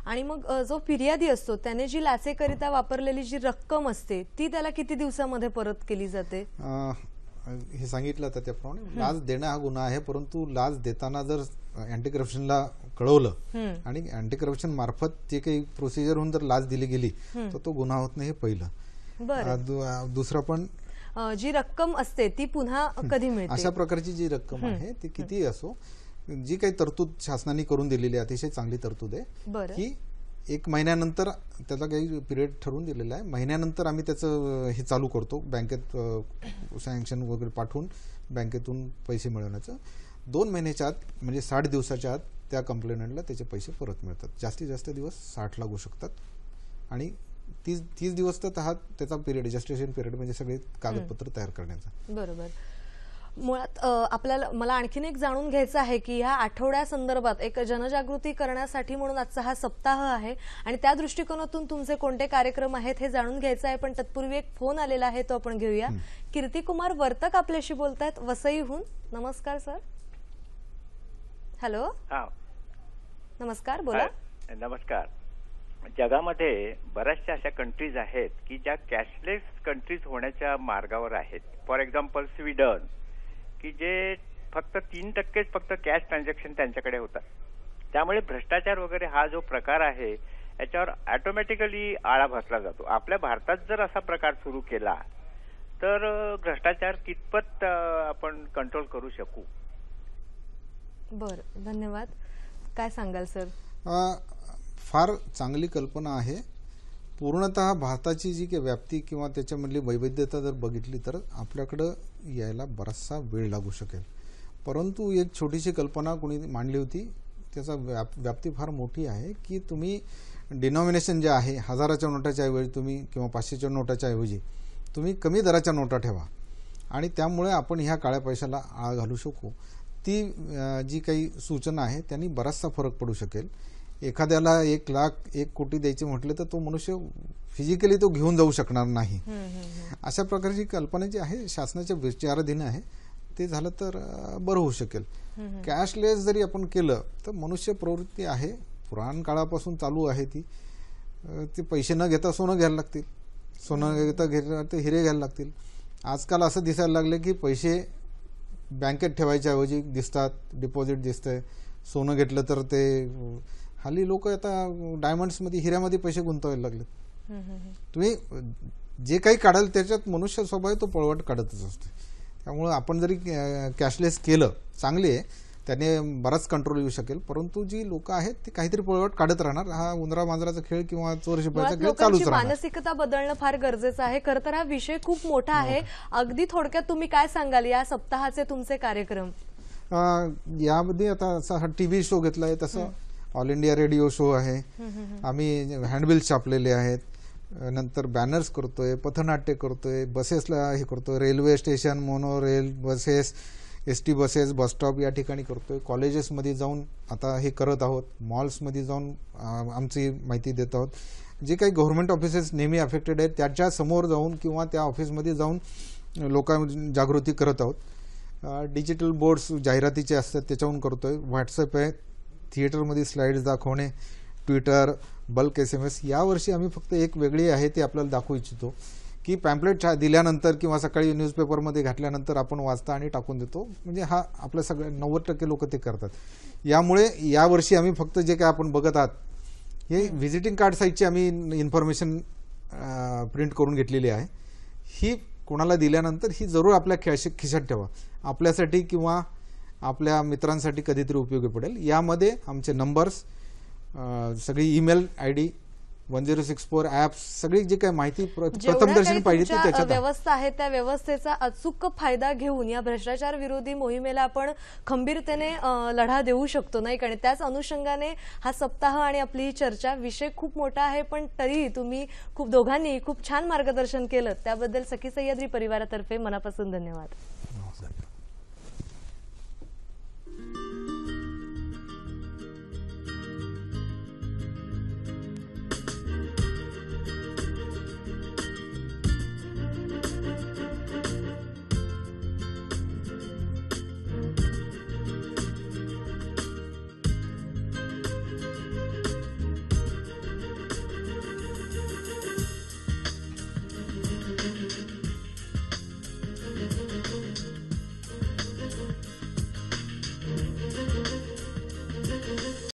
आणि मग जो फिर्यादी असतो त्याने जी लाचेकरिता वापरलेली जी रक्कम असते ती त्याला किती दिवसामध्ये परत केली जाते? हे सांगितलं तर त्याप्रमाणे लाच देणं हा गुन्हा आहे, परंतु लाच देताना जर अँटी करप्शनला कळवलं आणि अँटी करप्शन मार्फत जे काही प्रोसिजर होऊन जर लाच दिली गेली तर तो गुन्हा होत नाही, हे पहिलं. दुसरं पण जी रक्कम असते ती पुन्हा कधी मिळते? अशा प्रकारची जी रक्कम आहे ती कितीही असो, जी काही तरतूद शासनाने करून दिलेली आहे, अतिशय चांगली तरतूद आहे की 1 महिन्यानंतर त्याचा काही पिरियड ठरवून दिलेला आहे. महिन्यानंतर आम्ही त्याचं हे चालू करतो, बँकेत सँक्शन वगैरे पाठवून बँकेतून पैसे मिळवण्याचं. 2 महिन्याच्या आत म्हणजे 60 दिवसाच्या आत त्या कंप्लेंटला त्याचे पैसे परत मिळतात. जास्तीत जास्त दिवस 60 लागू शकतात आणि 30 दिवस तर हा त्याचा पिरियड, जस्टिफिकेशन पिरियड म्हणजे सगळे कागदपत्र तयार करण्याचा. बरोबर. मुळात आपल्याला मला आणखीन एक जाणून घ्यायचं आहे की ह्या आठवड्यासंदर्भात एक जनजागृती करण्यासाठी म्हणून आजचा हा सप्ताह आहे आणि त्या दृष्टिकोनातून तुमचे कोणते कार्यक्रम आहेत हे जाणून घ्यायचं आहे. पण तत्पूर्वी एक फोन आलेला आहे, तो आपण घेऊया. कीर्तिकुमार वर्तक आपल्याशी बोलतायत वसईहून. नमस्कार सर. हॅलो. नमस्कार, बोला. नमस्कार. जगामध्ये बऱ्याचशा अशा कंट्रीज आहेत की ज्या कॅशलेस कंट्रीज होण्याच्या मार्गावर आहेत. फॉर एक्झाम्पल स्वीडन, की जे फक्त 3% फक्त कॅश ट्रान्झॅक्शन त्यांच्याकडे होतात. त्यामुळे भ्रष्टाचार वगैरे हा जो प्रकार आहे याच्यावर ऑटोमॅटिकली आळा बसला जातो. आपल्या भारतात जर असा प्रकार सुरू केला तर भ्रष्टाचार कितपत आपण कंट्रोल करू शकू? बरं, धन्यवाद. काय सांगाल सर? फार चांगली कल्पना आहे. पूर्णतः भारताची जी काही व्याप्ती किंवा त्याच्यामधली वैविध्यता जर बघितली तर आपल्याकडं यायला बराचसा वेळ लागू शकेल. परंतु एक छोटीशी कल्पना कोणी मांडली होती, त्याचा व्याप्ती फार मोठी आहे की तुम्ही डिनॉमिनेशन जे आहे 1000च्या नोटाच्या ऐवजी तुम्ही किंवा 500च्या नोटाच्या ऐवजी तुम्ही कमी दराच्या नोटा ठेवा आणि त्यामुळे आपण ह्या काळ्या पैशाला आळा घालू शकू. ती जी काही सूचना आहे त्यांनी बराचसा फरक पडू शकेल. एखाद्याला 1 लाख 1 कोटी द्यायचे म्हटले तर तो मनुष्य फिजिकली तो घेऊन जाऊ शकणार नाही. अशा प्रकारची कल्पना जी आहे शासनाच्या विचाराधीन आहे, ते झालं तर बरं होऊ शकेल. कॅशलेस जरी आपण केलं तर मनुष्य प्रवृत्ती आहे, पुराण काळापासून चालू आहे ती. ते पैसे न घेता सोनं घ्यायला लागतील, सोनं घेता ते हिरे घ्यायला लागतील. आजकाल असं दिसायला लागले की पैसे बँकेत ठेवायच्या ऐवजी दिसतात, डिपॉझिट दिसतंय. सोनं घेतलं तर ते हल्ली लोक आता डायमंड्समध्ये, हिऱ्यामध्ये पैसे गुंतवायला लागले. तुम्ही जे काही काढाल त्याच्यात मनुष्य स्वभाव तो पळवाट काढतच असतो. त्यामुळे आपण जरी कॅशलेस केलं चांगली आहे, त्याने बराच कंट्रोल येऊ शकेल. परंतु जी लोक आहेत ती काहीतरी पळवट काढत राहणार. हा उंदरा मांजराचा खेळ किंवा चोर शिपायाचा खेळ चालूच लोकांची राहणार. मानसिकता बदलणं फार गरजेचं आहे. खरं तर हा विषय खूप मोठा आहे. अगदी थोडक्यात तुम्ही काय सांगाल या सप्ताहाचे तुमचे कार्यक्रम? यामध्ये आता असा हा टीव्ही शो घेतलाय, तसं ऑल इंडिया रेडिओ शो आहे. आम्ही हँडबिल्स छापलेले आहेत, नंतर बॅनर्स करतोय, पथनाट्य करतोय, बसेसला हे करतोय, railway station, mono rail buses, ST buses, bus stop या ठिकाणी करतोय. कॉलेजेसमध्ये जाऊन आता हे करत आहोत. मॉल्समध्ये जाऊन आमची माहिती देत आहोत. जे काही गव्हर्नमेंट ऑफिसेस नेहमी अफेक्टेड आहेत त्याच्या समोर जाऊन किंवा त्या ऑफिसमध्ये जाऊन जागृती करत आहोत. डिजिटल बोर्ड्स जाहिरातीचे असतात त्याच्यावरून करतोय. व्हॉट्सअप आहे, थिएटरमध्ये स्लाइड्स दाखवणे, ट्विटर, बल्क SMS. यावर्षी आम्ही फक्त एक वेगळी आहे ते आपल्याला दाखवू इच्छितो की पॅम्पलेट दिल्यानंतर किंवा सकाळी न्यूजपेपरमध्ये घातल्यानंतर आपण वाचता आणि टाकून देतो. म्हणजे हा आपल्या सगळ्या 90% लोक ते करतात. यामुळे यावर्षी आम्ही फक्त जे काय आपण बघत आहात हे व्हिजिटिंग कार्ड साईजची आम्ही इन्फॉर्मेशन प्रिंट करून घेतलेली आहे. ही कोणाला दिल्यानंतर ही जरूर आपल्या खिशात ठेवा. आपल्यासाठी किंवा आपल्या मित्रांसाठी कधीतरी उपयोगी पडेल. यामध्ये आमचे नंबर्स, सगळी ईमेल ID, 1064 ॲप्स, सगळी जी काही माहिती प्रथमदर्शनी पाहिजे ती त्याच्यात व्यवस्था आहे त्या व्यवस्थेचा अचूक फायदा घेऊन या भ्रष्टाचार विरोधी मोहिमेला आपण खंबीरतेने लढा देऊ शकतो, नाही का? आणि त्याच अनुषंगाने हा सप्ताह आणि आपली ही चर्चा, विषय खूप मोठा आहे पण तरी तुम्ही दोघांनी खूप छान मार्गदर्शन केलं. त्याबद्दल सखी सह्याद्री परिवारातर्फे मनापासून धन्यवाद.